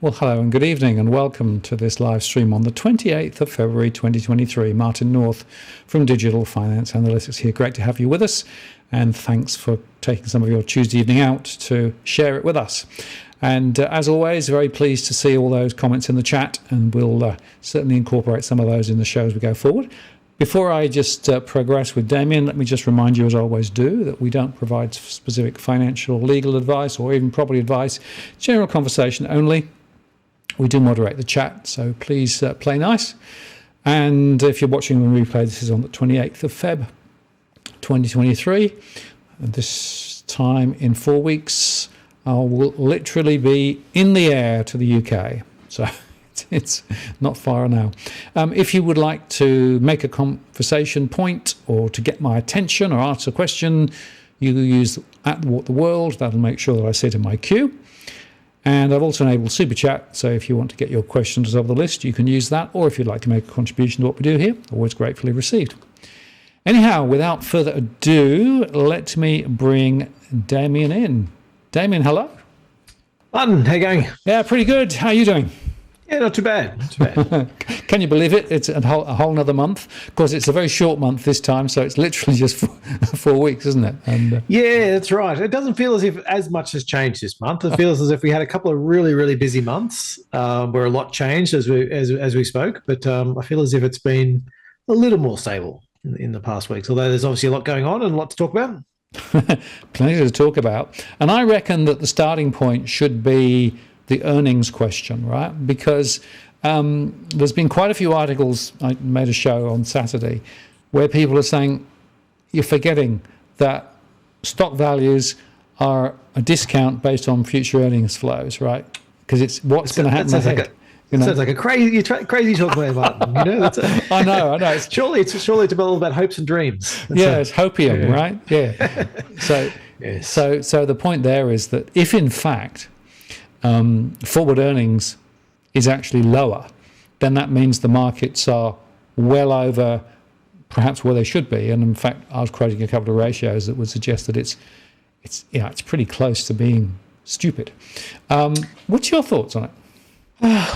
Well, hello and good evening and welcome to this live stream on the 28th of February 2023. Martin North from Digital Finance Analytics here. Great to have you with us, and thanks for taking some of your Tuesday evening out to share it with us. And as always, very pleased to see all those comments in the chat, and we'll certainly incorporate some of those in the show as we go forward. Before I just progress with Damien, let me just remind you, as I always do, that we don't provide specific financial, legal advice or even property advice, general conversation only. We do moderate the chat, so please play nice. And if you're watching the replay, this is on the 28th of Feb 2023. And this time in 4 weeks, I will literally be in the air to the UK. So it's not far now. If you would like to make a conversation point or to get my attention or ask a question, you use @WhatTheWorld. That'll make sure that I sit in my queue. And I've also enabled Super Chat, so if you want to get your questions off the list, you can use that, or if you'd like to make a contribution to what we do here, always gratefully received. Anyhow, without further ado, let me bring Damien in. Damien, hello. Martin, how you going? Yeah, pretty good. How are you doing? Yeah, not too bad. Not too bad. Can you believe it? It's a whole another month. Of course, it's a very short month this time, so it's literally just 4 weeks, isn't it? And yeah, that's right. It doesn't feel as if as much has changed this month. It feels as if we had a couple of really, really busy months where a lot changed as we spoke. But I feel as if it's been a little more stable in the past weeks. Although there's obviously a lot going on and a lot to talk about. Plenty to talk about. And I reckon that the starting point should be the earnings question, right? Because there's been quite a few articles. I made a show on Saturday where people are saying you're forgetting that stock values are a discount based on future earnings flows, right? Because it's what's going to happen ahead. Sounds like a crazy talk about Martin. You know, I know. It's surely it's all about hopes and dreams. It's hopium, right? Yeah. So, yes. so the point there is that if in fact forward earnings is actually lower, then that means the markets are well over perhaps where they should be. And in fact, I was quoting a couple of ratios that would suggest that it's pretty close to being stupid. What's your thoughts on it?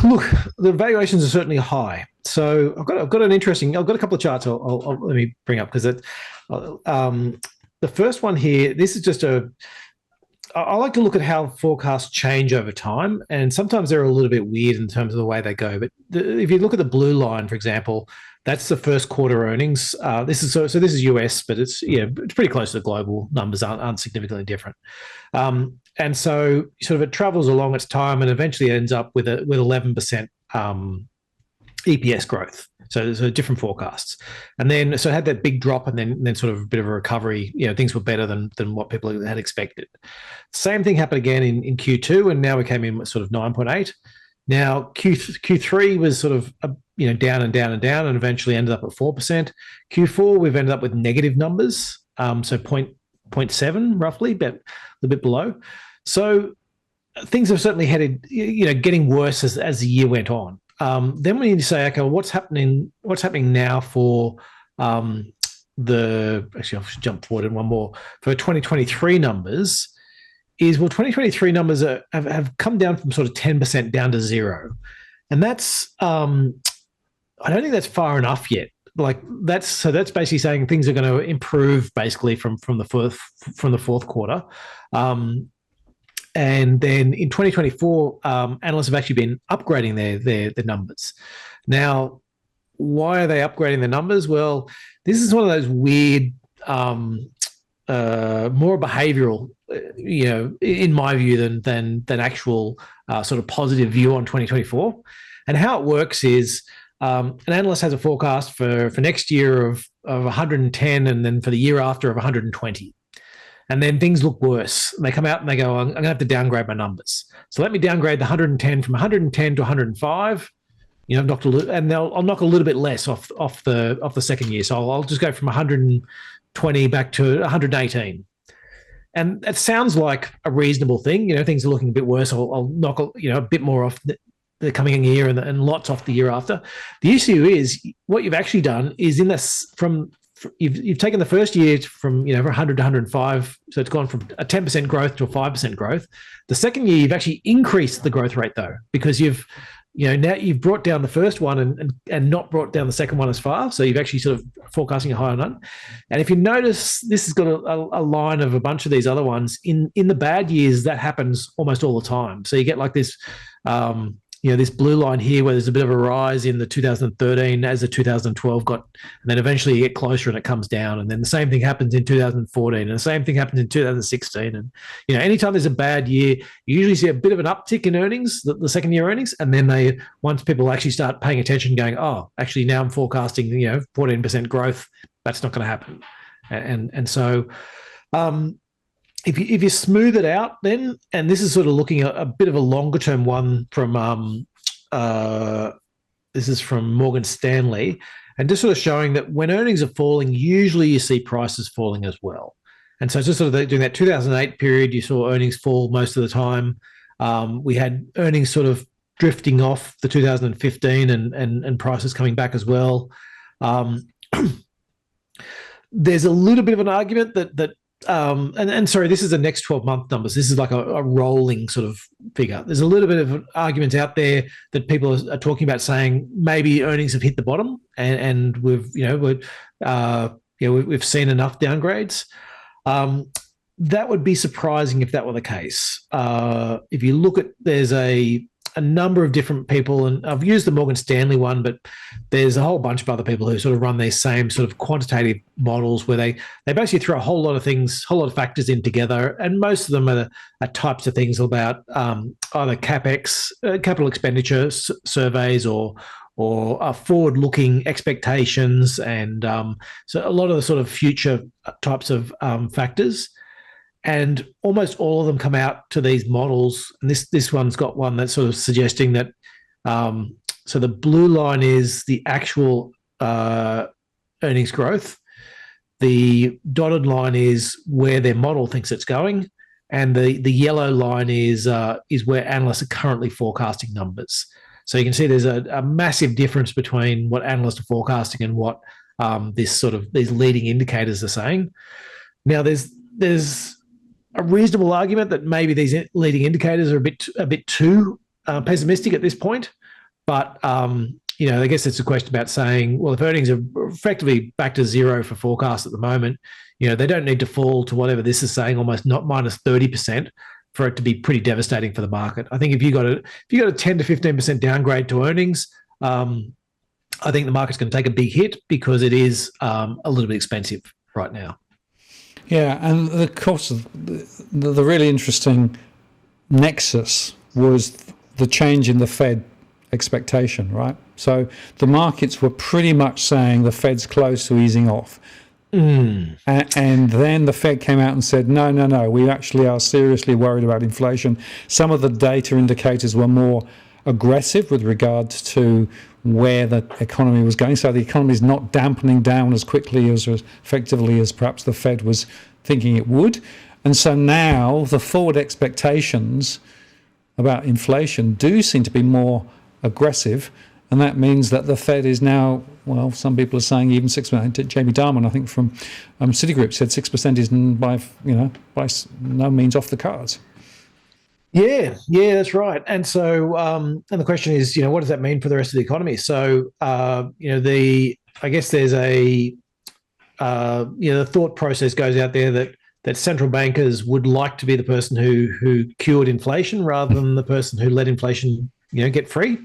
Look, the valuations are certainly high. So I've got a couple of charts. I'll let me bring up because the first one here. This is just I like to look at how forecasts change over time, and sometimes they're a little bit weird in terms of the way they go. But if you look at the blue line, for example, that's the first quarter earnings. This is US, but it's pretty close to the global numbers. Aren't significantly different. And so sort of it travels along its time and eventually ends up with 11% EPS growth. So different forecasts. And then so it had that big drop and then sort of a bit of a recovery. Things were better than what people had expected. Same thing happened again in Q2, and now we came in with sort of 9.8. Now Q3 was sort of down and down and down, and eventually ended up at 4%. Q4 we've ended up with negative numbers, so 0.7 roughly, but a little bit below. So things have certainly headed, getting worse as the year went on. Then we need to say, okay, well, what's happening now for actually I'll jump forward in one more for 2023 numbers. 2023 numbers have come down from sort of 10% down to 0, and that's I don't think that's far enough yet. Like that's basically saying things are going to improve basically from the fourth quarter. And then in 2024, analysts have actually been upgrading their numbers. Now, why are they upgrading the numbers? Well, this is one of those weird, more behavioural, in my view, than actual sort of positive view on 2024. And how it works is an analyst has a forecast for next year of 110, and then for the year after of 120. And then things look worse. They come out and they go, I'm going to have to downgrade my numbers. So let me downgrade the 110 from 110 to 105. I've knocked I'll knock a little bit less off the second year. So I'll just go from 120 back to 118. And that sounds like a reasonable thing. Things are looking a bit worse. I'll knock a bit more off the coming year and lots off the year after. The issue is what you've actually done is in this from you've taken the first year from 100 to 105, so it's gone from a 10% growth to a 5% growth. The second year you've actually increased the growth rate though, because now you've brought down the first one and not brought down the second one as far. So you've actually sort of forecasting a higher number. And if you notice, this has got a line of a bunch of these other ones. In the bad years, that happens almost all the time. So you get like this, this blue line here where there's a bit of a rise in the 2013 as the 2012 got, and then eventually you get closer and it comes down. And then the same thing happens in 2014 and the same thing happens in 2016. And, anytime there's a bad year, you usually see a bit of an uptick in earnings, the second year earnings. And then once people actually start paying attention going, oh, actually now I'm forecasting, 14% growth, that's not going to happen. And so, if you smooth it out then, and this is sort of looking at a bit of a longer term one from this is from Morgan Stanley, and just sort of showing that when earnings are falling, usually you see prices falling as well. And so just sort of doing that 2008 period, you saw earnings fall most of the time. We had earnings sort of drifting off the 2015 and prices coming back as well. There's a little bit of an argument that and sorry, this is the next 12-month numbers. This is like a rolling sort of figure. There's a little bit of an argument out there that people are talking about saying maybe earnings have hit the bottom and we've seen enough downgrades. That would be surprising if that were the case. If you look at, there's a number of different people, and I've used the Morgan Stanley one, but there's a whole bunch of other people who sort of run these same sort of quantitative models where they basically throw a whole lot of factors in together, and most of them are types of things about either CapEx, capital expenditure surveys, or forward-looking expectations, and so a lot of the sort of future types of factors. And almost all of them come out to these models. And this one's got one that's sort of suggesting that, so the blue line is the actual earnings growth. The dotted line is where their model thinks it's going. And the yellow line is where analysts are currently forecasting numbers. So you can see there's a massive difference between what analysts are forecasting and what these leading indicators are saying. Now there's a reasonable argument that maybe these leading indicators are a bit too pessimistic at this point, but I guess it's a question about saying, well, if earnings are effectively back to zero for forecasts at the moment, they don't need to fall to whatever this is saying, almost not minus 30%, for it to be pretty devastating for the market. I think if you got a 10 to 15% downgrade to earnings, I think the market's going to take a big hit because it is a little bit expensive right now. Yeah, and of course, the really interesting nexus was the change in the Fed expectation, right? So the markets were pretty much saying the Fed's close to easing off. And then the Fed came out and said, no, we actually are seriously worried about inflation. Some of the data indicators were more aggressive with regards to where the economy was going. So the economy is not dampening down as quickly as effectively as perhaps the Fed was thinking it would. And so now the forward expectations about inflation do seem to be more aggressive. And that means that the Fed is now, well, some people are saying even 6%. Jamie Dimon, I think from Citigroup, said 6% is by no means off the cards. Yeah, that's right. And so, and the question is, what does that mean for the rest of the economy? So, I guess there's the thought process goes out there that central bankers would like to be the person who cured inflation rather than the person who let inflation, get free.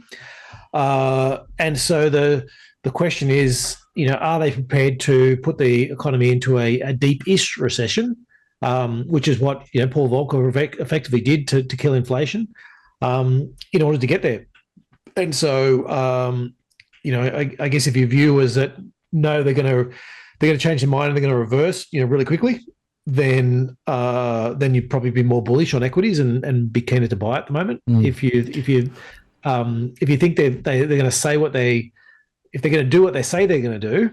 And so the question is, are they prepared to put the economy into a deep-ish recession? Which is what Paul Volcker effectively did to kill inflation, in order to get there. And so, I guess if your view is that no, they're going to change their mind and they're going to reverse, really quickly, then you'd probably be more bullish on equities and be keener to buy at the moment. If you think they're going to say if they're going to do what they say they're going to do,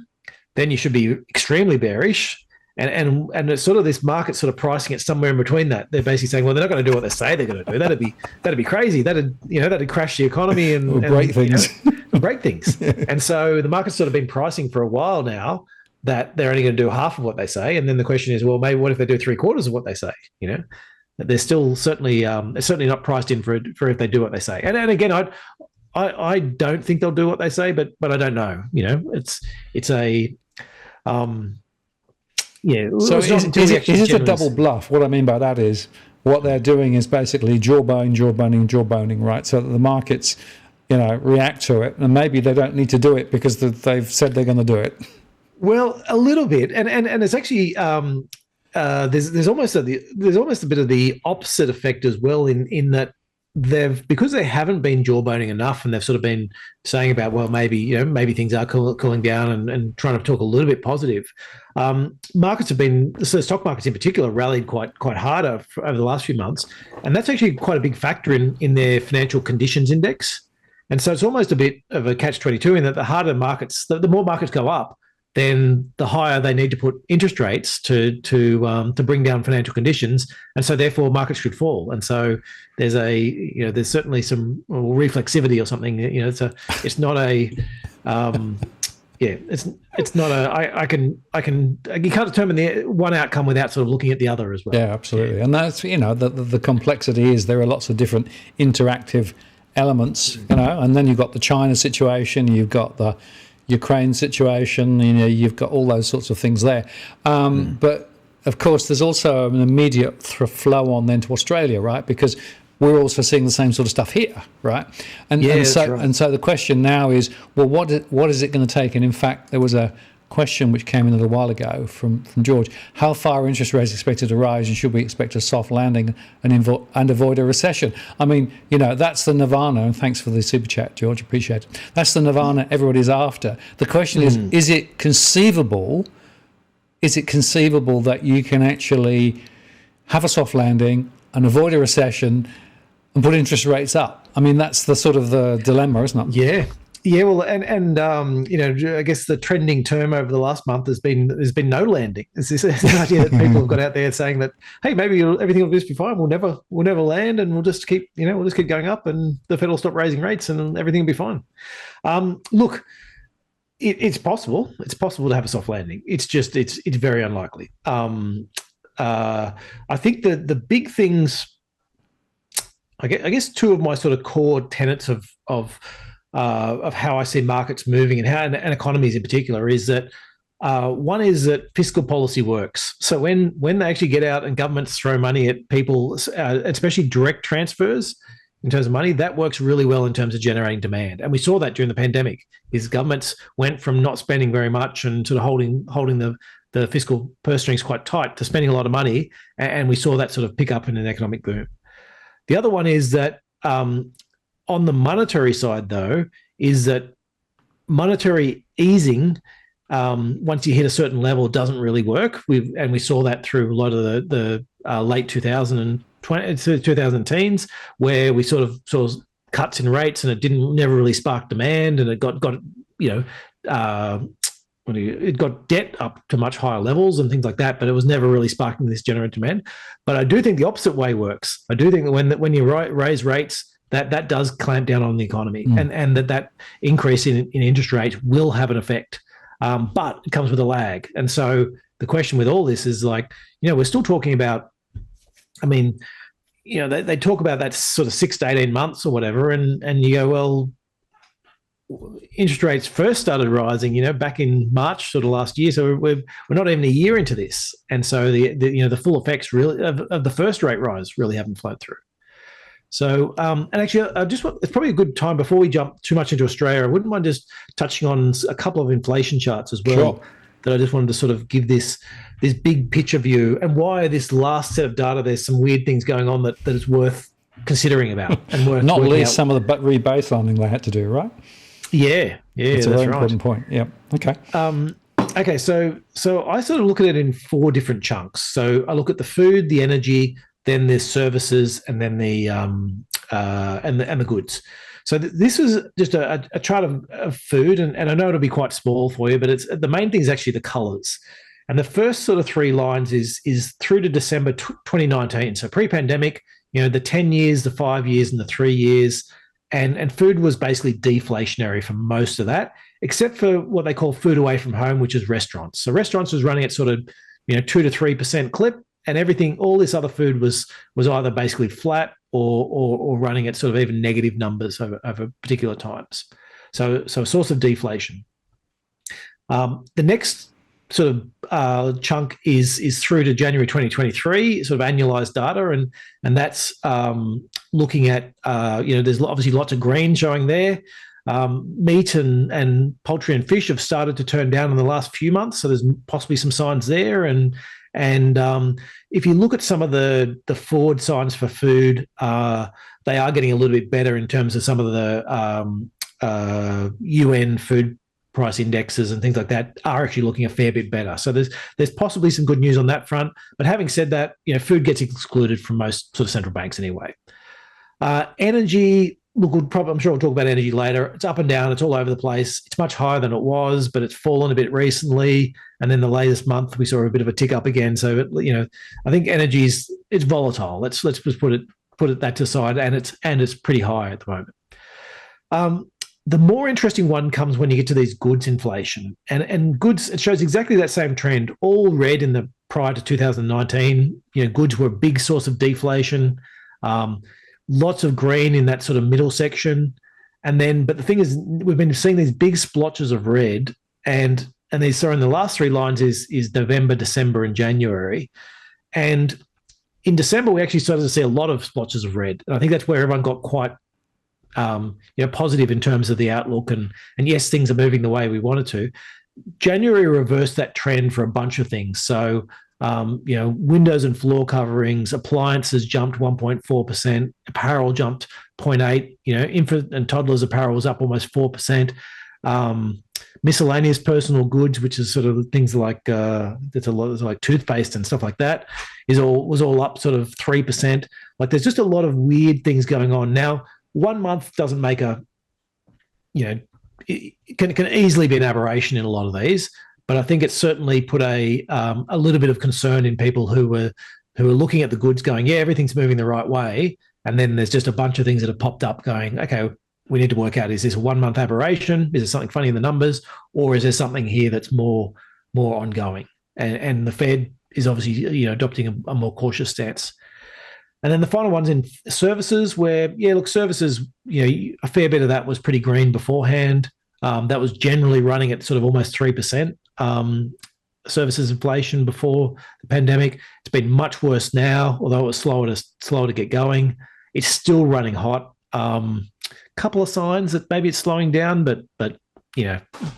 then you should be extremely bearish. And it's sort of this market sort of pricing it somewhere in between that. They're basically saying, well, they're not going to do what they say they're going to do. That'd be crazy. That'd crash the economy and break things. Break things. Yeah. And so the market's sort of been pricing for a while now that they're only going to do half of what they say. And then the question is, well, maybe what if they do 3/4 of what they say? You know, they're still certainly not priced in for if they do what they say. And again, I don't think they'll do what they say, but I don't know. You know, it's a yeah. So is it a double bluff? What I mean by that is what they're doing is basically jawboning, right? So that the markets, react to it, and maybe they don't need to do it because they've said they're going to do it. Well, a little bit, and it's actually there's almost a bit of the opposite effect as well in that because they haven't been jawboning enough, and they've sort of been saying about, well, maybe things are cooling down and trying to talk a little bit positive. Markets have been, so stock markets in particular, rallied quite hard over the last few months, and that's actually quite a big factor in their financial conditions index. And so it's almost a bit of a catch-22 in that the more markets go up, then the higher they need to put interest rates to bring down financial conditions, and so therefore markets should fall. And so there's certainly some reflexivity or something. It's not a it's not a you can't determine the one outcome without sort of looking at the other as well. Yeah, absolutely. And that's the complexity is there are lots of different interactive elements, and then you've got the China situation, you've got the Ukraine situation, you've got all those sorts of things there. But of course, there's also an immediate flow on then to Australia, right? Because we're also seeing the same sort of stuff here, right? And so the question now is, well, what is it going to take? And in fact, there was a question which came in a little while ago from George. How far are interest rates expected to rise, and should we expect a soft landing and avoid a recession? I mean, that's the nirvana, and thanks for the super chat, George, appreciate it. That's the nirvana everybody's after. The question is it conceivable that you can actually have a soft landing and avoid a recession and put interest rates up? I mean, that's the sort of the dilemma, isn't it? Yeah, well, and I guess the trending term over the last month has been no landing. It's this idea that people have got out there saying that, hey, maybe everything will just be fine. We'll never land, and we'll just keep going up, and the Fed will stop raising rates, and everything will be fine. Look, it's possible. It's possible to have a soft landing. It's just it's very unlikely. I think the big things. I guess two of my sort of core tenets of how I see markets moving and economies in particular is that one is that fiscal policy works. So when they actually get out and governments throw money at people, especially direct transfers in terms of money, that works really well in terms of generating demand. And we saw that during the pandemic. Is governments went from not spending very much and sort of holding the fiscal purse strings quite tight to spending a lot of money, and we saw that sort of pick up in an economic boom. The other one is that on the monetary side, though, is that monetary easing, once you hit a certain level, doesn't really work. We saw that through a lot of the late 2010s, where we sort of saw cuts in rates, and it never really sparked demand, and it got it got debt up to much higher levels and things like that, but it was never really sparking this general demand. But I do think the opposite way works. I do think that when you raise rates, that does clamp down on the economy, and that increase in interest rates will have an effect, but it comes with a lag. And so the question with all this is we're still talking about, I mean, they talk about that sort of 6 to 18 months or whatever, and you go, well, interest rates first started rising, back in March sort of last year. So we're not even a year into this, and so the full effects really of the first rate rise really haven't flowed through. So and actually, it's probably a good time before we jump too much into Australia. I wouldn't mind just touching on a couple of inflation charts as well. Sure. That I just wanted to sort of give this big picture view, and why this last set of data, there's some weird things going on that is worth considering about, and worth not least some of the rebaselining they had to do, right? Yeah, it's a very important point. Yeah. Okay. Okay. So I sort of look at it in 4 different chunks. So I look at the food, the energy, then there's services, and then the and the goods. So this is just a chart of food, and I know it'll be quite small for you, but the main thing is actually the colours. And the first sort of 3 lines is through to December 2019. So pre-pandemic, the 10 years, the 5 years, and the 3 years. And food was basically deflationary for most of that. except for what they call food away from home, which is restaurants. So restaurants was running at sort of 2 to 3% clip, and everything, all this other food was either basically flat or running at sort of even negative numbers over particular times. So a source of deflation. The next sort of chunk is through to January 2023, sort of annualized data, and that's looking at there's obviously lots of green showing there. Meat and poultry and fish have started to turn down in the last few months, so there's possibly some signs there. And if you look at some of the forward signs for food, they are getting a little bit better in terms of some of the UN food price indexes and things like that are actually looking a fair bit better. So there's possibly some good news on that front. But having said that, food gets excluded from most sort of central banks anyway. Energy, look, I'm sure we'll talk about energy later. It's up and down. It's all over the place. It's much higher than it was, but it's fallen a bit recently. And then the latest month, we saw a bit of a tick up again. So, I think energy it's volatile. Let's just put it that to side, and it's pretty high at the moment. The more interesting one comes when you get to these goods inflation. And goods, it shows exactly that same trend. All red in the prior to 2019. Goods were a big source of deflation. Lots of green in that sort of middle section. But the thing is, we've been seeing these big splotches of red, and these are in the last three lines is November, December, and January. And in December, we actually started to see a lot of splotches of red. And I think that's where everyone got quite positive in terms of the outlook, and yes, things are moving the way we wanted to. January reversed that trend for a bunch of things. So, windows and floor coverings, appliances jumped 1.4%, apparel jumped 0.8%, infant and toddlers apparel was up almost 4%. Miscellaneous personal goods, which is sort of things like that's a lot of like toothpaste and stuff like that, was all up sort of 3%. Like there's just a lot of weird things going on now. 1 month doesn't make it can easily be an aberration in a lot of these, but I think it's certainly put a little bit of concern in people who are looking at the goods going, yeah, everything's moving the right way. And then there's just a bunch of things that have popped up going, okay, we need to work out, is this a 1 month aberration? Is there something funny in the numbers? Or is there something here that's more ongoing? And the Fed is obviously, adopting a more cautious stance. And then the final one's in services where, services, a fair bit of that was pretty green beforehand. That was generally running at sort of almost 3%. Services inflation before the pandemic. It's been much worse now, although it was slower to get going. It's still running hot. Couple of signs that maybe it's slowing down, but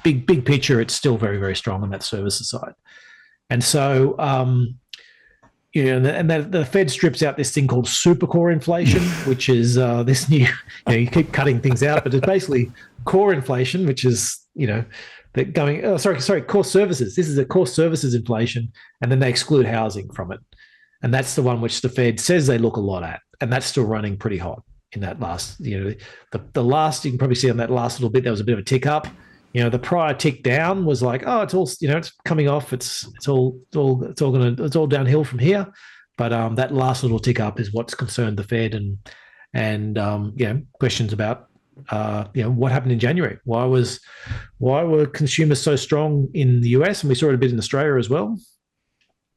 big picture, it's still very, very strong on that services side. And so, the Fed strips out this thing called supercore inflation, which is this new, you keep cutting things out, but it's basically core inflation, which is, that going, core services. This is a core services inflation, and then they exclude housing from it. And that's the one which the Fed says they look a lot at, and that's still running pretty hot in that last, the last, you can probably see on that last little bit, there was a bit of a tick up. The prior tick down was like, oh, it's all, it's coming off. It's all downhill from here. But that last little tick up is what's concerned the Fed, and questions about what happened in January. Why were consumers so strong in the US, and we saw it a bit in Australia as well.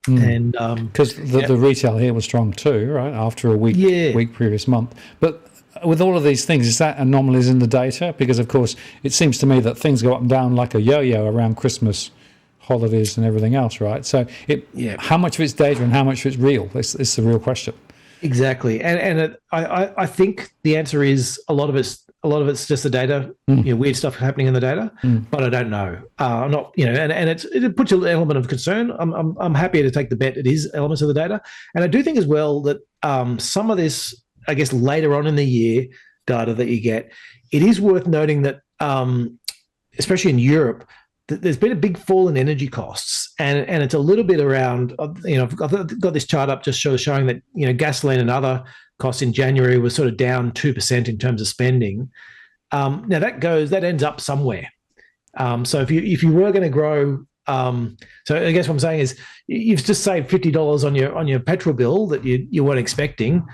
And because the retail here was strong too, right? After a weak previous month, but. With all of these things, is that anomalies in the data? Because, of course, it seems to me that things go up and down like a yo-yo around Christmas, holidays and everything else, right? So how much of it's data and how much of it's real? It's the real question. Exactly. And I think the answer is a lot of it's just the data, weird stuff happening in the data, but I don't know. I'm not, and it puts an element of concern. I'm happy to take the bet it is elements of the data. And I do think as well that some of this, I guess, later on in the year data that you get, it is worth noting that, especially in Europe, there's been a big fall in energy costs, and it's a little bit around, I've got this chart up just showing that, gasoline and other costs in January was sort of down 2% in terms of spending. Now that ends up somewhere. So if you were going to grow So I guess what I'm saying is you've just saved $50 on your petrol bill that you weren't expecting.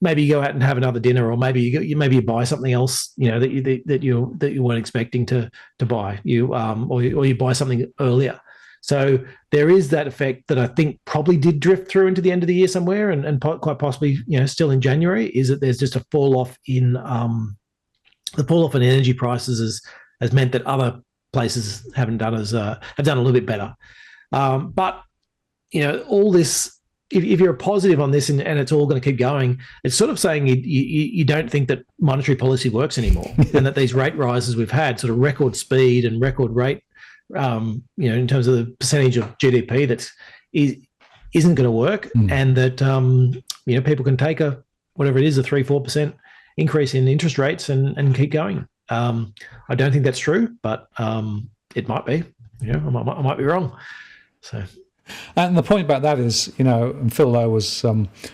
Maybe you go out and have another dinner, or maybe you buy something else, that you weren't expecting to buy. Or you buy something earlier. So there is that effect that I think probably did drift through into the end of the year somewhere, and quite possibly still in January. Is that there's just a fall off in the fall off in energy prices has meant that other places have done a little bit better. But all this, if you're a positive on this and it's all going to keep going, it's sort of saying you don't think that monetary policy works anymore, and that these rate rises we've had, sort of record speed and record rate, in terms of the percentage of GDP isn't going to work, and that people can take whatever it is, a 3-4% increase in interest rates and keep going. I don't think that's true, but it might be. I might be wrong. So, and the point about that is, and Phil Lowe was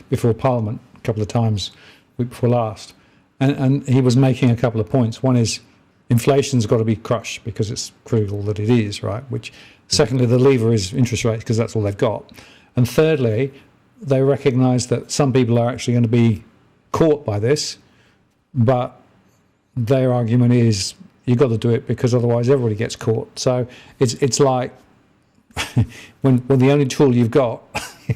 before Parliament a couple of times, week before last, and he was making a couple of points. One is inflation's got to be crushed because it's crucial that it is, right? Which, secondly, the lever is interest rates because that's all they've got, and thirdly, they recognise that some people are actually going to be caught by this, but their argument is you've got to do it because otherwise everybody gets caught. So it's like when the only tool you've got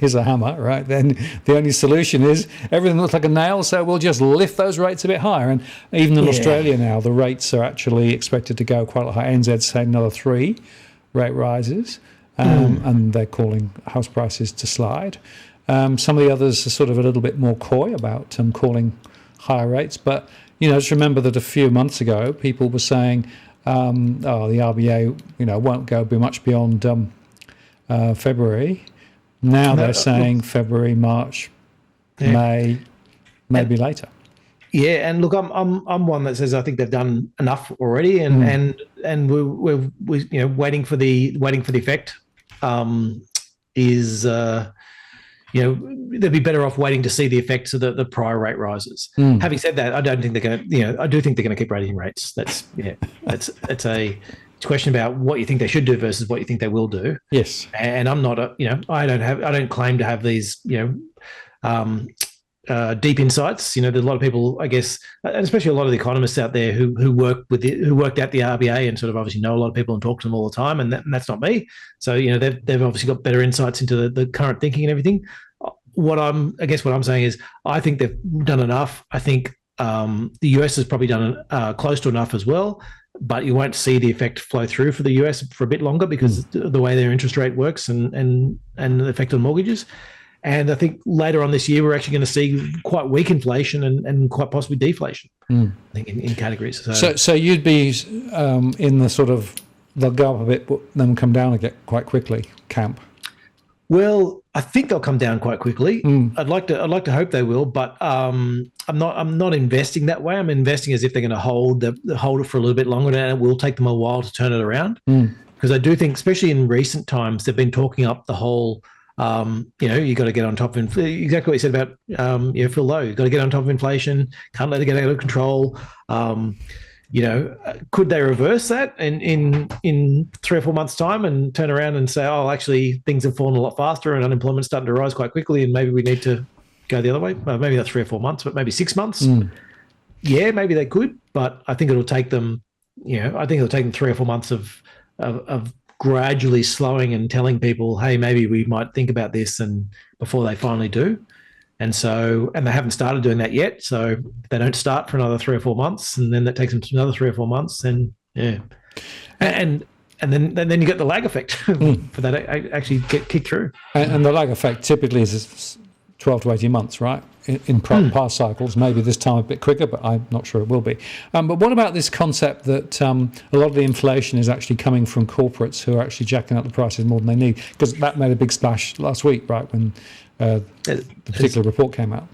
is a hammer, right? Then the only solution is everything looks like a nail, so we'll just lift those rates a bit higher. And even in Australia now, the rates are actually expected to go quite high. NZ's saying another 3 rate rises, and they're calling house prices to slide. Some of the others are sort of a little bit more coy about calling higher rates, but just remember that a few months ago, people were saying, the RBA, won't go much beyond February. Now they're saying February, March, May, maybe later. Yeah, and look, I'm one that says I think they've done enough already, and we're waiting for the effect. They'd be better off waiting to see the effects of the prior rate rises. Having said that, I don't think they're going to. I do think they're going to keep raising rates. That's a question about what you think they should do versus what you think they will do. Yes, and I'm not I don't claim to have these deep insights. There's a lot of people, I guess, and especially a lot of the economists out there who worked at the RBA and sort of obviously know a lot of people and talk to them all the time, and that's not me. So they've obviously got better insights into the current thinking and everything. What I'm saying is I think they've done enough. I think the US has probably done close to enough as well, but you won't see the effect flow through for the US for a bit longer because the way their interest rate works and the effect on mortgages. And I think later on this year, we're actually going to see quite weak inflation and quite possibly deflation, I think, in categories. So you'd be in the sort of, they'll go up a bit, but then come down again quite quickly camp. Well, I think they'll come down quite quickly. I'd like to hope they will, but I'm not investing that way. I'm investing as if they're going to hold it for a little bit longer, and it will take them a while to turn it around. Because I do think, especially in recent times, they've been talking up the whole. You got to get on top of exactly what you said about Phil Lowe. You've got to get on top of inflation. Can't let it get out of control. Could they reverse that in 3 or 4 months' time and turn around and say, oh, actually things have fallen a lot faster and unemployment's starting to rise quite quickly, and maybe we need to go the other way? Well, maybe not 3 or 4 months, but maybe 6 months. Yeah, maybe they could, but I think it'll take them. I think it'll take them 3 or 4 months of gradually slowing and telling people, hey, maybe we might think about this, and before they finally do. And they haven't started doing that yet. So if they don't start for another 3 or 4 months, and then that takes them to another 3 or 4 months, then and then you get the lag effect for that actually get kicked through. And the lag effect typically is 12 to 18 months, right? In past cycles, maybe this time a bit quicker, but I'm not sure it will be. But what about this concept that a lot of the inflation is actually coming from corporates who are actually jacking up the prices more than they need? Because that made a big splash last week, right, when the particular report came out.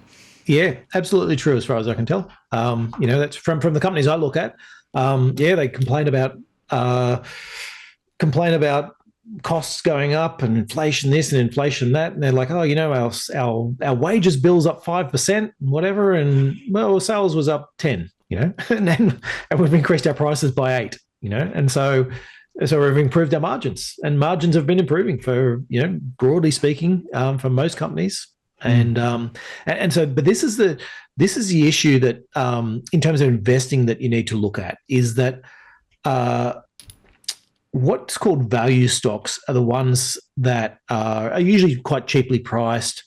Yeah, absolutely true as far as I can tell. That's from the companies I look at. They complain about costs going up and inflation this and inflation that, and they're like, oh, our wages bill's up 5%, whatever, and well, sales was up 10, and we've increased our prices by 8, and so so we've improved our margins, and margins have been improving for, broadly speaking, for most companies. And so, but this is the issue that, in terms of investing, that you need to look at is that what's called value stocks are the ones that are usually quite cheaply priced.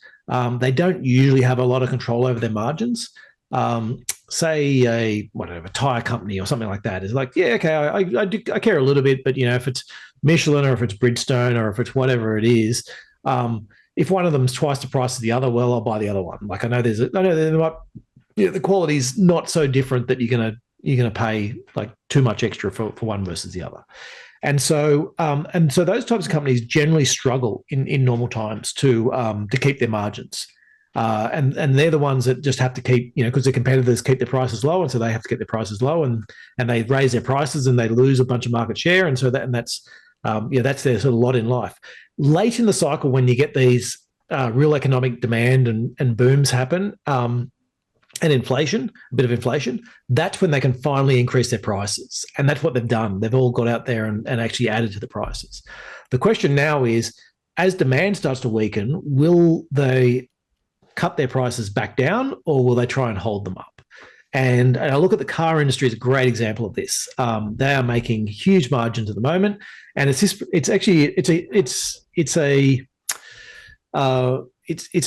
They don't usually have a lot of control over their margins. Say a tire company or something like that is like, yeah, okay, I care a little bit, but if it's Michelin or if it's Bridgestone or if it's whatever it is, if one of them's twice the price of the other, well, I'll buy the other one. Like I know the quality's not so different that you're gonna pay like too much extra for one versus the other. And so those types of companies generally struggle in normal times to keep their margins. And they're the ones that just have to keep, because their competitors keep their prices low, and so they have to keep their prices low, and they raise their prices and they lose a bunch of market share, and so that's their sort of lot in life. Late in the cycle, when you get these real economic demand and booms happen, and inflation, a bit of inflation, that's when they can finally increase their prices, and that's what they've done. They've all got out there and actually added to the prices. The question now is, as demand starts to weaken, will they cut their prices back down, or will they try and hold them up? And I look at the car industry as a great example of this. They are making huge margins at the moment, and it's a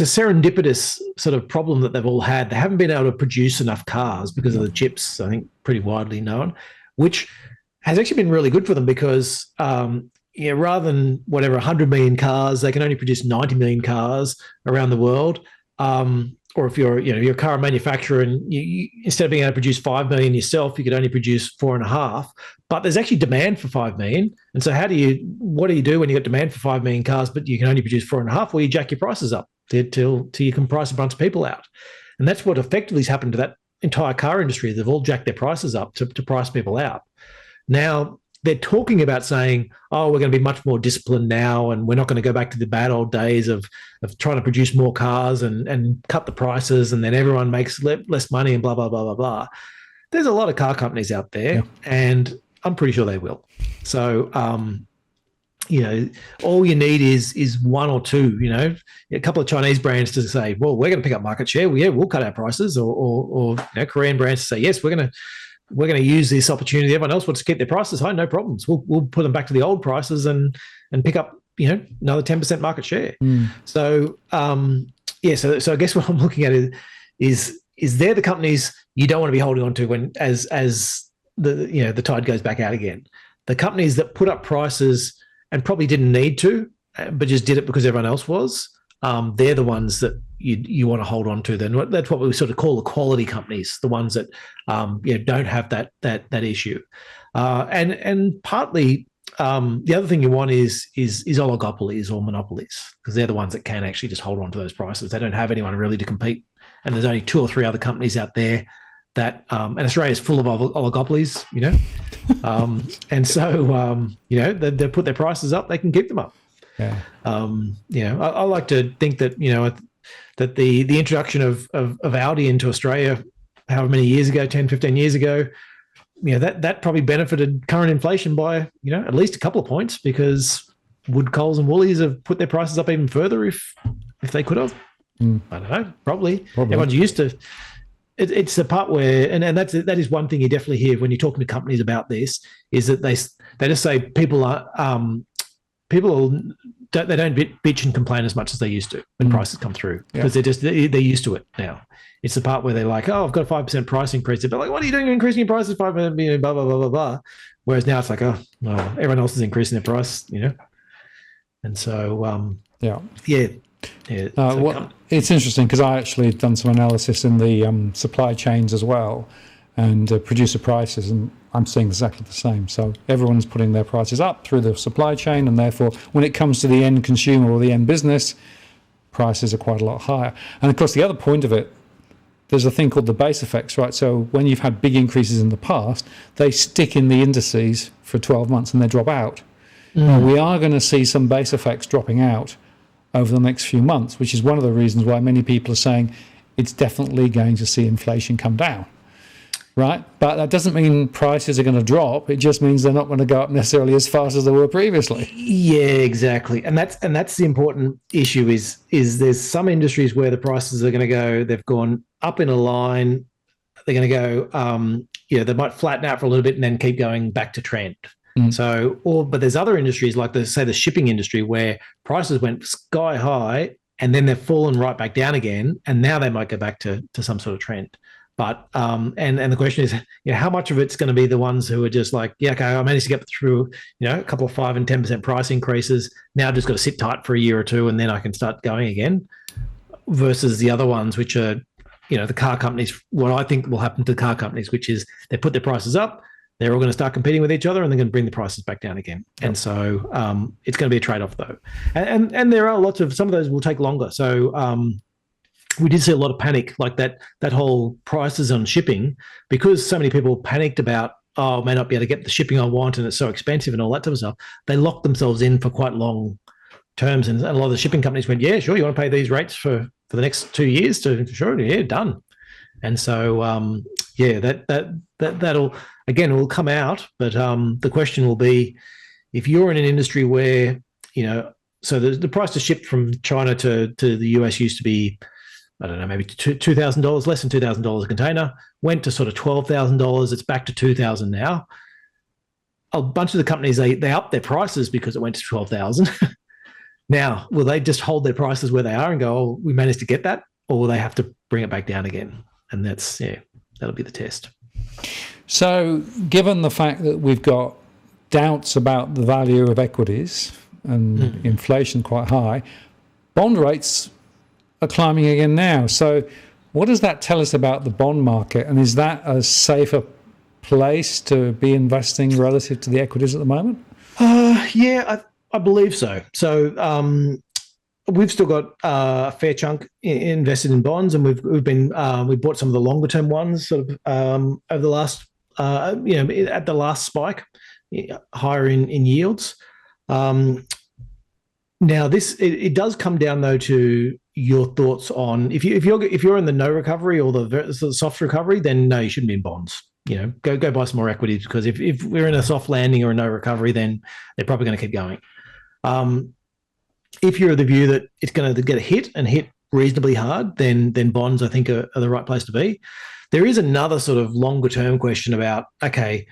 serendipitous sort of problem that they've all had. They haven't been able to produce enough cars because of the chips, I think pretty widely known, which has actually been really good for them because rather than 100 million cars, they can only produce 90 million cars around the world. Or if you're a car manufacturer and you instead of being able to produce 5 million yourself, you could only produce 4.5. But there's actually demand for 5 million. And so what do you do when you got demand for 5 million cars, but you can only produce 4.5? Well, you jack your prices up till you can price a bunch of people out. And that's what effectively has happened to that entire car industry. They've all jacked their prices up to price people out. Now, they're talking about saying, oh, we're going to be much more disciplined now, and we're not going to go back to the bad old days of trying to produce more cars and cut the prices, and then everyone makes less money and blah, blah, blah, blah, blah. There's a lot of car companies out there, and I'm pretty sure they will. So, all you need is one or two, a couple of Chinese brands to say, well, we're going to pick up market share. We'll cut our prices, or Korean brands to say, yes, we're going to use this opportunity. Everyone else wants to keep their prices high, no problems. We'll put them back to the old prices and pick up, another 10% market share. So, so I guess what I'm looking at is they're the companies you don't want to be holding on to when as the tide goes back out again. The companies that put up prices and probably didn't need to, but just did it because everyone else was, they're the ones that you want to hold on to. Then that's what we sort of call the quality companies, the ones that don't have that issue. And partly the other thing you want is oligopolies or monopolies, because they're the ones that can actually just hold on to those prices. They don't have anyone really to compete, and there's only 2 or 3 other companies out there that and Australia is full of oligopolies, and so they put their prices up, they can keep them up. Yeah. I like to think that that the introduction of Audi into Australia, however many years ago, 10, 15 years ago, that probably benefited current inflation by at least a couple of points, because would Coles and Woolies have put their prices up even further if they could have? I don't know. Probably. Everyone's used to. It's the part where, and that is one thing you definitely hear when you're talking to companies about this, is that they just say people don't bitch and complain as much as they used to when prices come through, because they're used to it now. It's the part where they're like, oh, I've got a 5% price increase. They're like, what are you doing? You're increasing your prices 5%, blah, blah, blah, blah, blah. Whereas now it's like, oh, well, everyone else is increasing their price, And so, it's interesting because I actually done some analysis in the supply chains as well, and producer prices, and I'm seeing exactly the same. So everyone's putting their prices up through the supply chain, and therefore when it comes to the end consumer or the end business, prices are quite a lot higher. And of course, the other point of it, there's a thing called the base effects, right? So when you've had big increases in the past, they stick in the indices for 12 months and they drop out. Now, we are going to see some base effects dropping out over the next few months, which is one of the reasons why many people are saying it's definitely going to see inflation come down. right? But that doesn't mean prices are going to drop. It just means they're not going to go up necessarily as fast as they were previously. Yeah, exactly. And that's the important issue is there's some industries where the prices are going to go, they've gone up in a line, they're going to go, they might flatten out for a little bit and then keep going back to trend. So, but there's other industries like the shipping industry where prices went sky high and then they've fallen right back down again, and now they might go back to some sort of trend. But and the question is, how much of it's going to be the ones who are just like, yeah, okay, I managed to get through, a couple of 5 and 10% price increases. Now I've just got to sit tight for a year or two, and then I can start going again. Versus the other ones, which are, the car companies. What I think will happen to the car companies, which is they put their prices up, they're all going to start competing with each other, and they're going to bring the prices back down again. And so it's going to be a trade-off, though. And there are lots of, some of those will take longer. So we did see a lot of panic, like that whole prices on shipping, because so many people panicked about, I may not be able to get the shipping I want and it's so expensive and all that type of stuff. They locked themselves in for quite long terms. And a lot of the shipping companies went, yeah, sure, you want to pay these rates for the next 2 years? Sure, yeah, done. And so, that'll, again, it will come out. But the question will be, if you're in an industry where, so the price to ship from China to the US used to be, I don't know, maybe $2,000, less than $2,000 a container, went to sort of $12,000. It's back to $2,000 now. A bunch of the companies, they upped their prices because it went to $12,000. Now, will they just hold their prices where they are and go, oh, we managed to get that? Or will they have to bring it back down again? And that'll be the test. So given the fact that we've got doubts about the value of equities and inflation quite high, bond rates are climbing again now. So what does that tell us about the bond market? And is that a safer place to be investing relative to the equities at the moment? I believe so. So we've still got a fair chunk invested in bonds, and we bought some of the longer term ones sort of over the last at the last spike, higher in yields. Now it does come down though to your thoughts on if you're in the no recovery or the soft recovery, then no, you shouldn't be in bonds. Go buy some more equities, because if we're in a soft landing or a no recovery, then they're probably going to keep going. If you're of the view that it's going to get a hit and hit reasonably hard, then bonds, I think, are the right place to be. There is another sort of longer term question about, okay,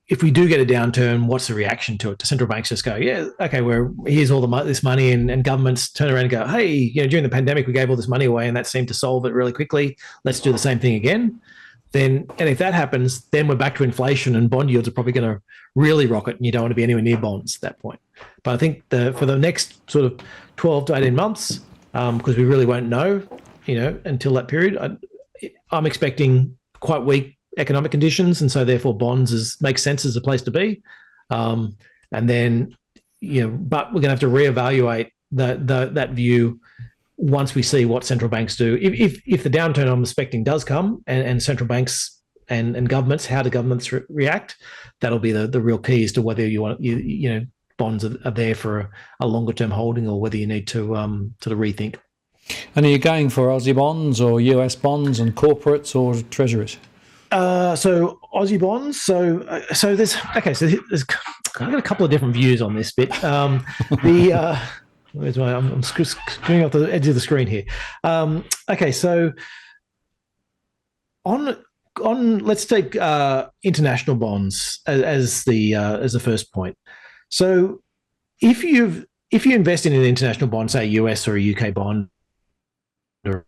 if we do get a downturn, what's the reaction to it? Do central banks just go, yeah, okay, here's all this money, and governments turn around and go, hey, during the pandemic, we gave all this money away and that seemed to solve it really quickly. Let's do the same thing again. And if that happens, then we're back to inflation, and bond yields are probably going to really rocket, and you don't want to be anywhere near bonds at that point. But I think for the next sort of 12 to 18 months, because we really won't know, until that period, I'm expecting quite weak economic conditions, and so therefore bonds makes sense as a place to be. And then, but we're going to have to reevaluate that view once we see what central banks do. If the downturn I'm expecting does come, and central banks and governments, how do governments react? That'll be the real key as to whether you want bonds are there for a longer term holding, or whether you need to sort of rethink. And are you going for Aussie bonds or US bonds and corporates or treasuries? So Aussie bonds. So there's I've got a couple of different views on this bit. I'm screwing off the edge of the screen here. So on let's take international bonds as the first point. So if you invest in an international bond, say a US or a UK bond, you're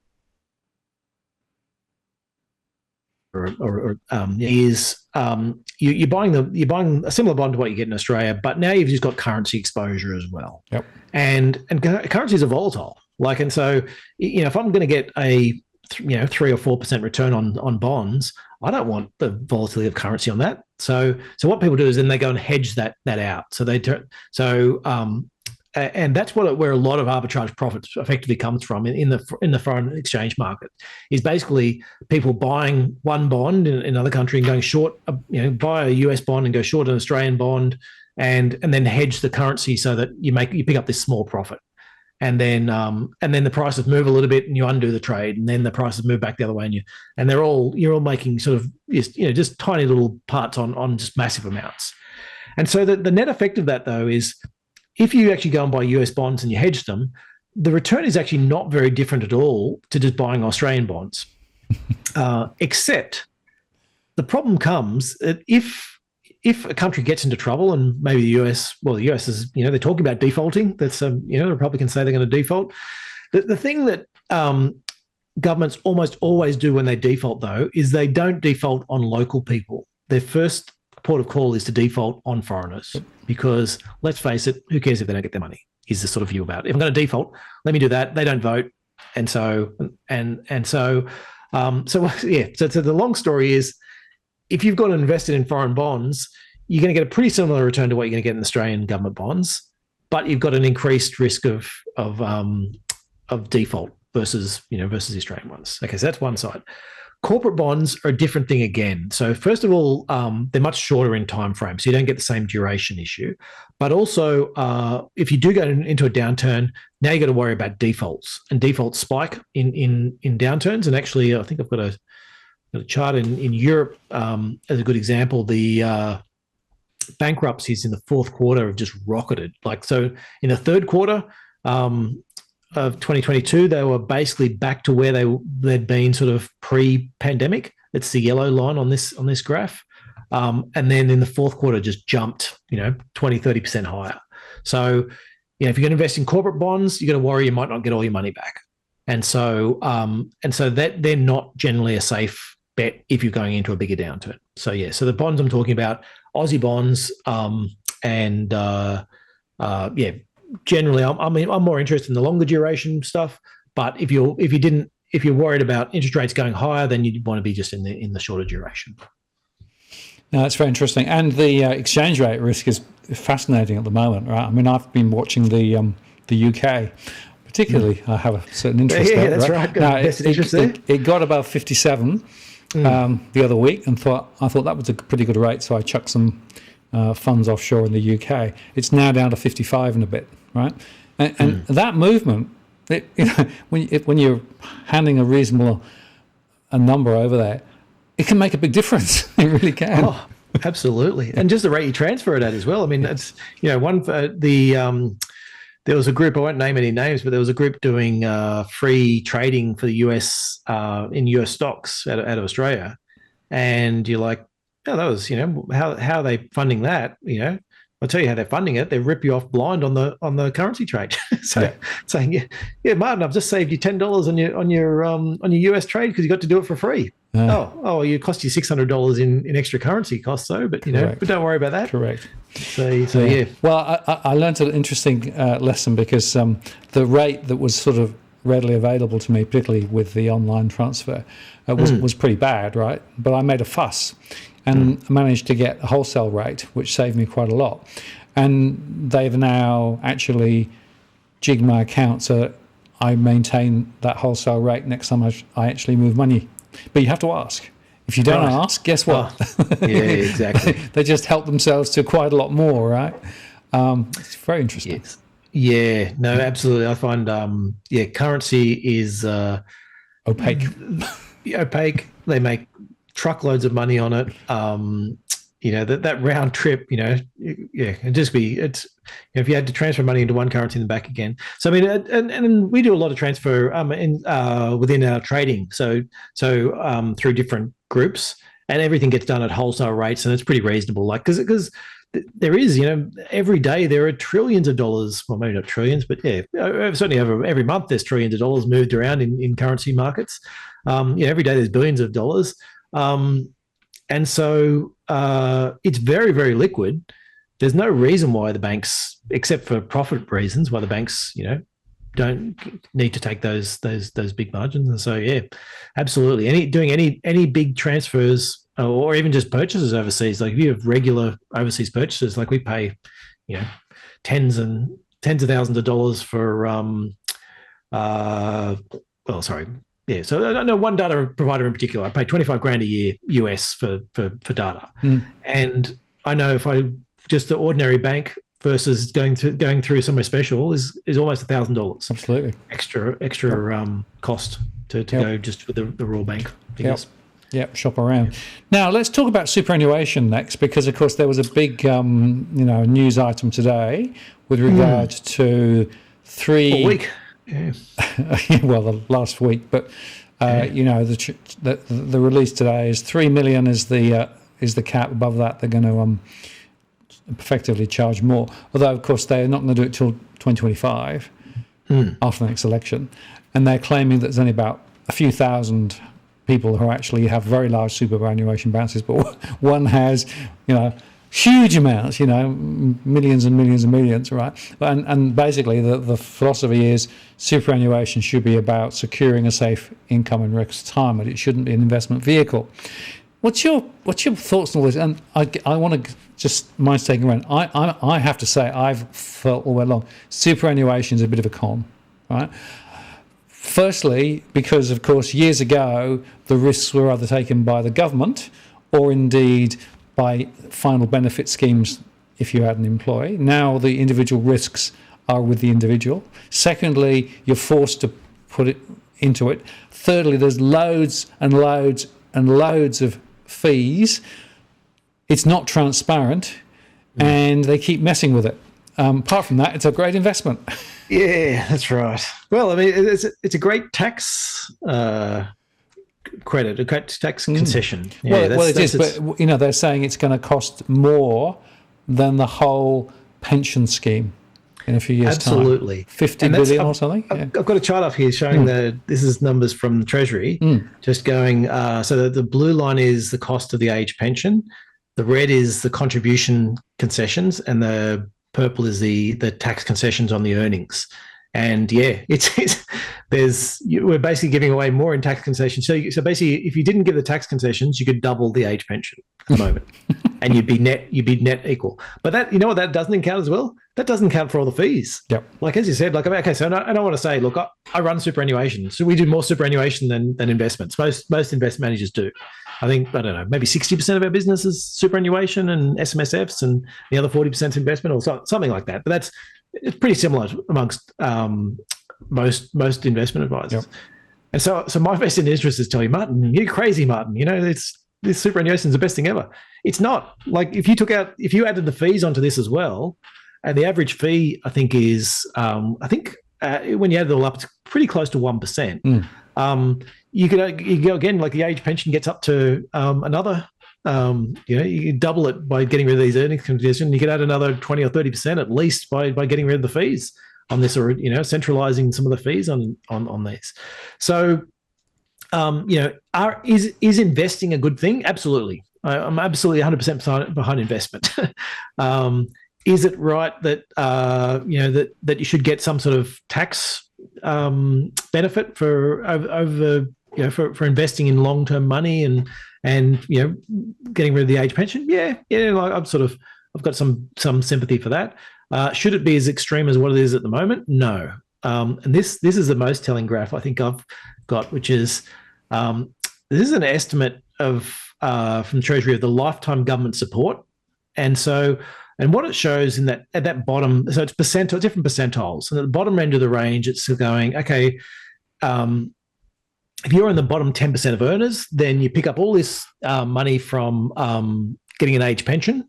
buying a similar bond to what you get in Australia, but now you've just got currency exposure as well. Yep. And currencies are volatile. And so if I'm going to get a 3 or 4% return on bonds, I don't want the volatility of currency on that. So what people do is then they go and hedge that out. And that's where a lot of arbitrage profits effectively comes from in the foreign exchange market, is basically people buying one bond in another country and going short, buy a US bond and go short an Australian bond, and then hedge the currency so that you pick up this small profit. and then the prices move a little bit, and you undo the trade, and then the prices move back the other way, and you're all making sort of just tiny little parts on just massive amounts. And so the net effect of that, though, is if you actually go and buy US bonds and you hedge them, the return is actually not very different at all to just buying Australian bonds, except the problem comes that if a country gets into trouble, and maybe the US is, they're talking about defaulting. That's the Republicans say they're going to default. The thing that governments almost always do when they default, though, is they don't default on local people. Their first port of call is to default on foreigners, because let's face it, who cares if they don't get their money? Is the sort of view about it. If I'm going to default, let me do that. They don't vote, so the long story is, if you've got invested in foreign bonds, you're going to get a pretty similar return to what you're going to get in Australian government bonds, but you've got an increased risk of default versus the Australian ones. Okay, so that's one side. Corporate bonds are a different thing again. So first of all, they're much shorter in time frame, so you don't get the same duration issue. But also, if you do go into a downturn, now you got to worry about defaults, and defaults spike in downturns. And actually, I think I've got a chart in Europe as a good example. The bankruptcies in the fourth quarter have just rocketed. So in the third quarter of 2022, they were basically back to where they'd been sort of pre-pandemic. It's the yellow line on this graph. And then in the fourth quarter just jumped, 20-30% higher. So, if you're going to invest in corporate bonds, you're going to worry you might not get all your money back. And so that they're not generally a safe bet if you're going into a bigger downturn. So the bonds I'm talking about, Aussie bonds, generally, I'm more interested in the longer duration stuff. But if you're worried about interest rates going higher, then you'd want to be just in the shorter duration. No, that's very interesting, and the exchange rate risk is fascinating at the moment, right? I mean, I've been watching the UK, particularly. I have a certain interest there. Yeah, that's right. Now, it got above 57 the other week, and I thought that was a pretty good rate, so I chucked some funds offshore in the UK. It's now down to 55 and a bit, right? And that movement, when you're handing a reasonable number over there, it can make a big difference. It really can. Oh, absolutely. And just the rate you transfer it at as well. I mean, that's one for there was a group, I won't name any names, but there was a group doing free trading for the US in US stocks out of Australia, and you're like, that was, how are they funding that? I'll tell you how they're funding it. They rip you off blind on the currency trade. Saying, Martin, I've just saved you $10 on your US trade because you got to do it for free. It cost you $600 in extra currency costs, though. But but don't worry about that. Correct. So yeah. Well, I learned an interesting lesson, because the rate that was sort of readily available to me, particularly with the online transfer, was pretty bad, right? But I made a fuss and managed to get a wholesale rate, which saved me quite a lot. And they've now actually jigged my account so that I maintain that wholesale rate next time I actually move money. But you have to ask. If you don't ask, guess what? Yeah, exactly. They just help themselves to quite a lot more, right? It's very interesting. Yes. Yeah, no, absolutely. I find, currency is opaque. Opaque. They make truckloads of money on it. That round trip, it'd just be, if you had to transfer money into one currency and then back again. So, I mean, and we do a lot of transfer within our trading. So through different groups, and everything gets done at wholesale rates, and it's pretty reasonable. Because there is, every day there are trillions of dollars. Well, maybe not trillions, but certainly every month there's trillions of dollars moved around in currency markets. Every day there's billions of dollars. And so it's very, very liquid. There's no reason why the banks, except for profit reasons, why the banks, don't need to take those big margins. And so, absolutely. Doing any big transfers or even just purchases overseas, like if you have regular overseas purchases, like we pay, tens of thousands of dollars for, so I know one data provider in particular, I pay $25,000 a year US for data. And I know if I just the ordinary bank, versus going through somewhere special is almost $1,000 Absolutely. extra cost to go just with the raw bank figures. Yep, shop around. Now let's talk about superannuation next, because of course there was a big news item today with regard to A week. Yeah. well, the last week, but the release today is 3 million is the cap. Above that, they're going to effectively charge more. Although, of course, they're not going to do it till 2025 after the next election, and they're claiming that there's only about a few thousand people who actually have very large superannuation balances, but one has, huge amounts, millions and millions and millions, right? And basically the philosophy is superannuation should be about securing a safe income in retirement. It shouldn't be an investment vehicle. What's your thoughts on all this? And I want to just mind taking around. I have to say, I've felt all the way along superannuation is a bit of a con, right? Firstly, because of course years ago the risks were either taken by the government or indeed by final benefit schemes if you had an employee. Now the individual risks are with the individual. Secondly, you're forced to put it into it. Thirdly, there's loads and loads and loads of fees. It's not transparent, and they keep messing with it. Apart from that, it's a great investment. Yeah, that's right. Well, I mean, it's a great tax credit, a great tax concession. Yeah, well, it is, but they're saying it's going to cost more than the whole pension scheme in a few years' absolutely. time. 50 billion or something. I've got a chart up here showing this is numbers from the Treasury, just going. So the blue line is the cost of the age pension, the red is the contribution concessions, and the purple is the tax concessions on the earnings. And yeah, we're basically giving away more in tax concessions. So basically, if you didn't give the tax concessions, you could double the age pension at the moment, and you'd be net equal. But that, what that doesn't count as well. That doesn't count for all the fees. Yep. Like as you said, okay. So I don't want to say, look, I run superannuation, so we do more superannuation than investments. Most investment managers do. I think, I don't know, maybe 60% of our business is superannuation and SMSFs, and the other 40% investment, or something like that. But it's pretty similar amongst most investment advisors. Yep. And so my vested interest is telling you, Martin, you're crazy, Martin. This superannuation is the best thing ever. It's not. Like if you added the fees onto this as well, and the average fee I think is when you add it all up, it's pretty close to 1%. You go again, like the age pension gets up to another. You double it by getting rid of these earnings conditions. You could add another 20 or 30% at least by getting rid of the fees on this, or centralizing some of the fees on these. So, is investing a good thing? Absolutely. I'm absolutely 100% behind investment. Is it right that that you should get some sort of tax benefit for for investing in long-term money and getting rid of the age pension? Yeah. I've got some sympathy for that. Should it be as extreme as what it is at the moment? No. And this is the most telling graph I think I've got, which is this is an estimate of from Treasury of the lifetime government support, and what it shows at that bottom, so it's different percentiles, and at the bottom end of the range, it's going, okay, if you're in the bottom 10% of earners, then you pick up all this money from getting an age pension,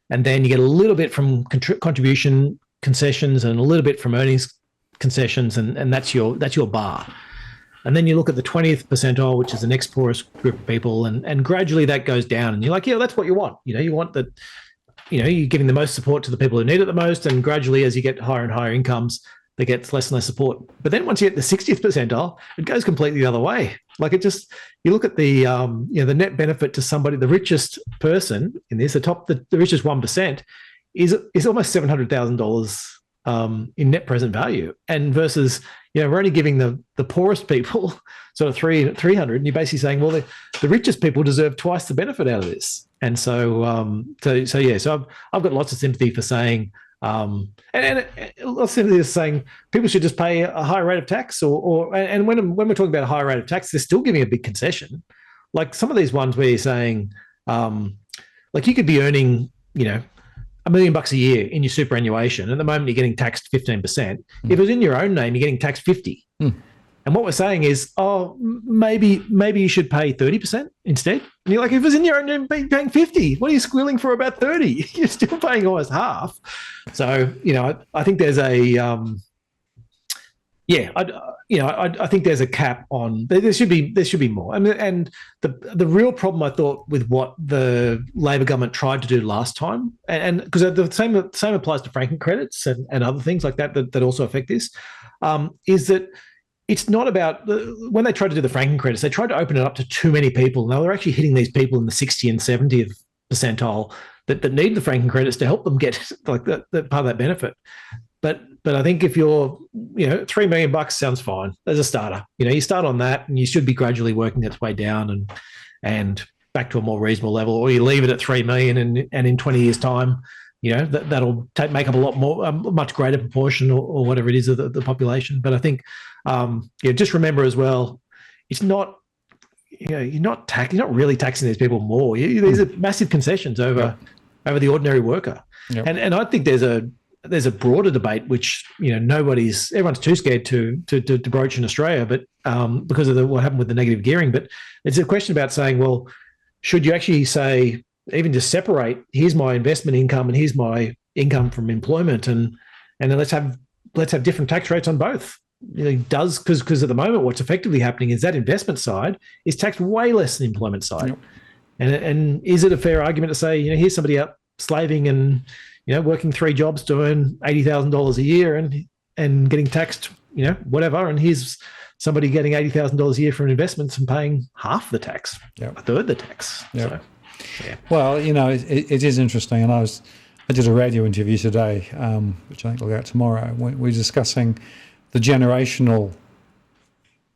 and then you get a little bit from contribution concessions and a little bit from earnings concessions, and that's your bar. And then you look at the 20th percentile, which is the next poorest group of people, and gradually that goes down, and you're like, yeah, that's what you want. You want that. You're giving the most support to the people who need it the most, and gradually, as you get higher and higher incomes, they get less and less support. But then once you get the 60th percentile, it goes completely the other way. Like you look at the the net benefit to somebody, the richest person in this, the richest 1% is almost $700,000 in net present value, and versus we're only giving the poorest people sort of 300, and you're basically saying, well, the richest people deserve twice the benefit out of this. And so I've got lots of sympathy for saying, and lots of sympathy for saying people should just pay a higher rate of tax, and when we're talking about a higher rate of tax, they're still giving a big concession. Like some of these ones where you're saying, like you could be earning, $1 million a year in your superannuation. At the moment, you're getting taxed 15%. If it was in your own name, you're getting taxed 50%. And what we're saying is, maybe you should pay 30% instead. And you're like, if it was in your own name, paying 50, what are you squealing for about 30? You're still paying almost half. So, I think there's I think there's a cap on. There should be more. And the real problem, I thought, with what the Labor government tried to do last time, and because the same applies to franking credits and other things like that also affect this, is that it's not about when they tried to do the franking credits, they tried to open it up to too many people. Now they're actually hitting these people in the 60th and 70th percentile that need the franking credits to help them get like that part of that benefit. But I think if you're, $3 million sounds fine as a starter. You start on that, and you should be gradually working its way down and back to a more reasonable level, or you leave it at 3 million, and in 20 years' time, that'll make up a lot more, a much greater proportion, or whatever it is of the population. But I think, just remember as well, it's not, you're not really taxing these people more. These are massive concessions over the ordinary worker. Yep. And I think there's a broader debate, which everyone's too scared to broach in Australia, but because of what happened with the negative gearing. But it's a question about saying, well, should you actually say, even just separate, here's my investment income and here's my income from employment, and then let's have different tax rates on both. Because at the moment what's effectively happening is that investment side is taxed way less than the employment side. Yep. And is it a fair argument to say, here's somebody out slaving and working 3 jobs to earn $80,000 a year and getting taxed, whatever, and here's somebody getting $80,000 a year from investments and paying half the tax, a third the tax. Yep. So, yeah. Well, it is interesting, and I did a radio interview today, which I think will go out tomorrow. We're discussing the generational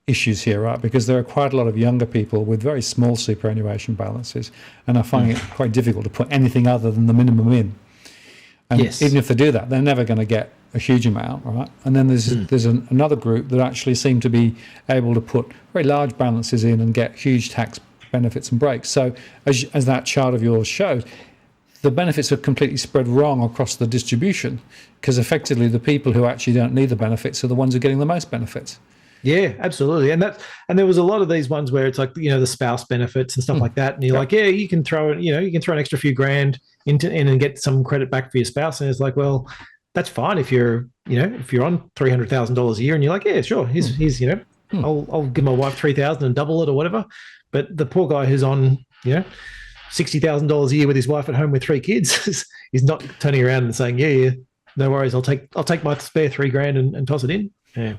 issues here, right? Because there are quite a lot of younger people with very small superannuation balances, and I find it quite difficult to put anything other than the minimum in. And even if they do that, they're never going to get a huge amount, right? And then there's another group that actually seem to be able to put very large balances in and get huge tax benefits and breaks. So as that chart of yours showed, the benefits are completely spread wrong across the distribution, because effectively the people who actually don't need the benefits are the ones who are getting the most benefits. Yeah, absolutely. And there was a lot of these ones where it's like, the spouse benefits and stuff like that. And you're like, you can throw an extra few grand in and get some credit back for your spouse. And it's like, well, that's fine if you're on $300,000 a year and you're like, yeah, sure. Here's I'll give my wife $3,000 and double it or whatever. But the poor guy who's on, $60,000 a year with his wife at home with 3 kids is not turning around and saying, yeah, no worries. I'll take my spare $3,000 and toss it in. Yeah.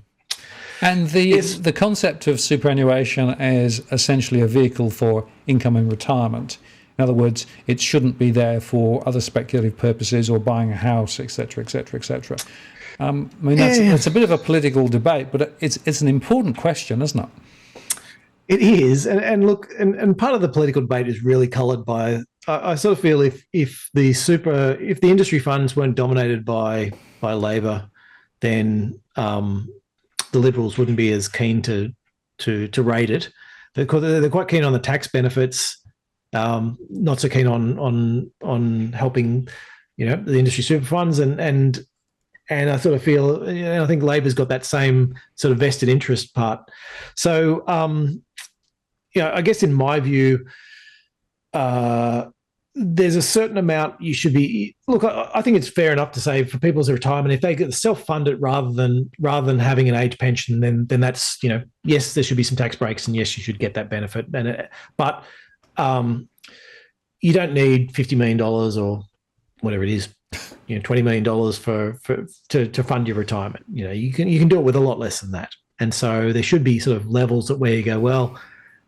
And the concept of superannuation is essentially a vehicle for income in retirement. In other words, it shouldn't be there for other speculative purposes or buying a house, et cetera, et cetera, et cetera. That's a bit of a political debate, but it's an important question, isn't it? It is, and look, and part of the political debate is really coloured by. I sort of feel if the industry funds weren't dominated by Labor, then the Liberals wouldn't be as keen to rate it. They're quite keen on the tax benefits, not so keen on helping, the industry super funds, and I sort of feel, I think Labor's got that same sort of vested interest part. So, I guess in my view, there's a certain amount you should be. Look, I think it's fair enough to say for people's retirement, if they get self-fund it rather than having an age pension, then that's, yes, there should be some tax breaks, and yes, you should get that benefit. But you don't need $50 million or whatever it is, $20 million to fund your retirement. You can do it with a lot less than that. And so there should be sort of levels where you go, well,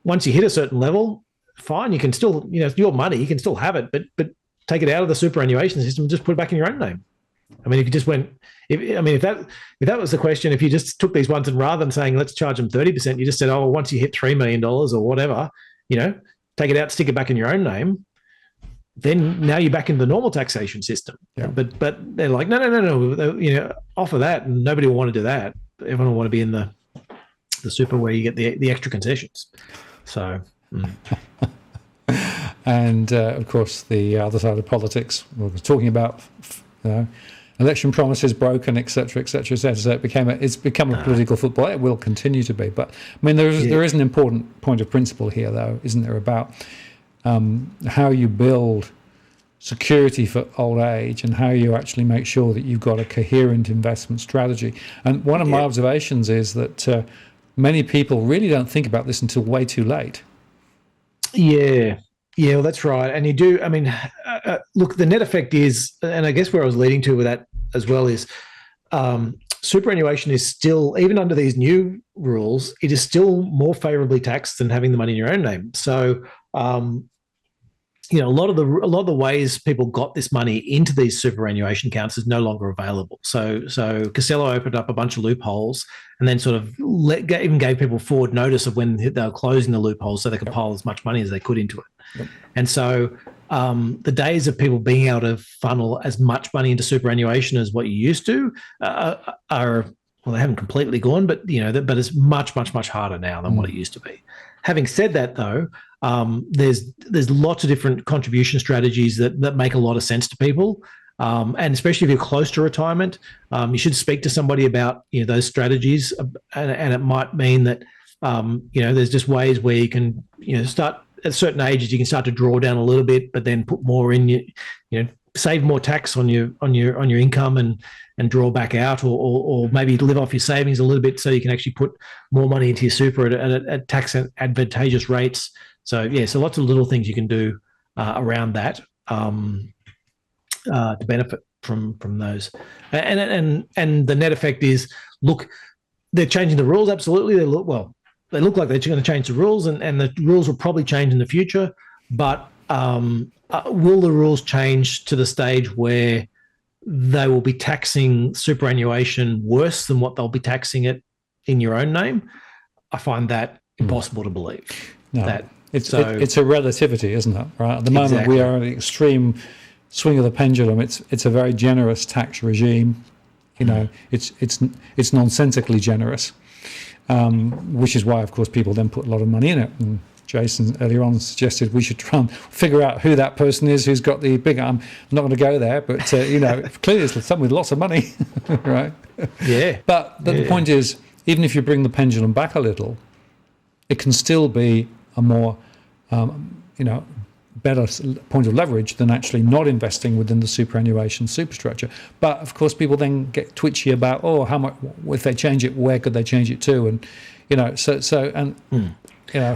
once you hit a certain level, fine, you can still, it's your money, you can still have it, but take it out of the superannuation system and just put it back in your own name. I mean, if you just went, if that was the question, if you just took these ones and rather than saying, let's charge them 30%, you just said, oh, once you hit $3 million or whatever, take it out, stick it back in your own name, then now you're back in the normal taxation system. Yeah. But they're like, no, offer that, and nobody will want to do that. Everyone will want to be in the super where you get the extra concessions. So, And of course, the other side of politics, we were talking about, election promises broken, etc., etc., etc. So it's become a political football. It will continue to be. But I mean, there is an important point of principle here, though, isn't there, about how you build security for old age and how you actually make sure that you've got a coherent investment strategy. And one of my observations is that many people really don't think about this until way too late. Yeah, well, that's right. And you do, I mean, look, the net effect is, and I guess where I was leading to with that as well is, superannuation is still, even under these new rules, it is still more favorably taxed than having the money in your own name. So, a lot of the ways people got this money into these superannuation accounts is no longer available. So Costello opened up a bunch of loopholes and then sort of even gave people forward notice of when they were closing the loopholes so they could pile as much money as they could into it. Yep. And so the days of people being able to funnel as much money into superannuation as what you used to are, well, they haven't completely gone, but but it's much, much, much harder now than what it used to be. Having said that, though, there's lots of different contribution strategies that make a lot of sense to people, and especially if you're close to retirement, you should speak to somebody about those strategies, and it might mean that there's just ways where you can start at certain ages. You can start to draw down a little bit, but then put more in save more tax on your income and draw back out, or maybe live off your savings a little bit so you can actually put more money into your super at tax advantageous rates. So lots of little things you can do around that to benefit from those. And the net effect is, look, they're changing the rules. Absolutely, they look like they're going to change the rules, and the rules will probably change in the future. But will the rules change to the stage where they will be taxing superannuation worse than what they'll be taxing it in your own name? I find that impossible to believe. No, it's a relativity, isn't it? Right at the moment, we are at the extreme swing of the pendulum. It's a very generous tax regime. It's nonsensically generous, which is why, of course, people then put a lot of money in it. And Jason earlier on suggested we should try and figure out who that person is who's got the big. I'm not going to go there, but clearly it's someone with lots of money, right? Yeah. But the point is, even if you bring the pendulum back a little, it can still be a more, better point of leverage than actually not investing within the superannuation superstructure. But of course, people then get twitchy about, how much, if they change it, where could they change it to? And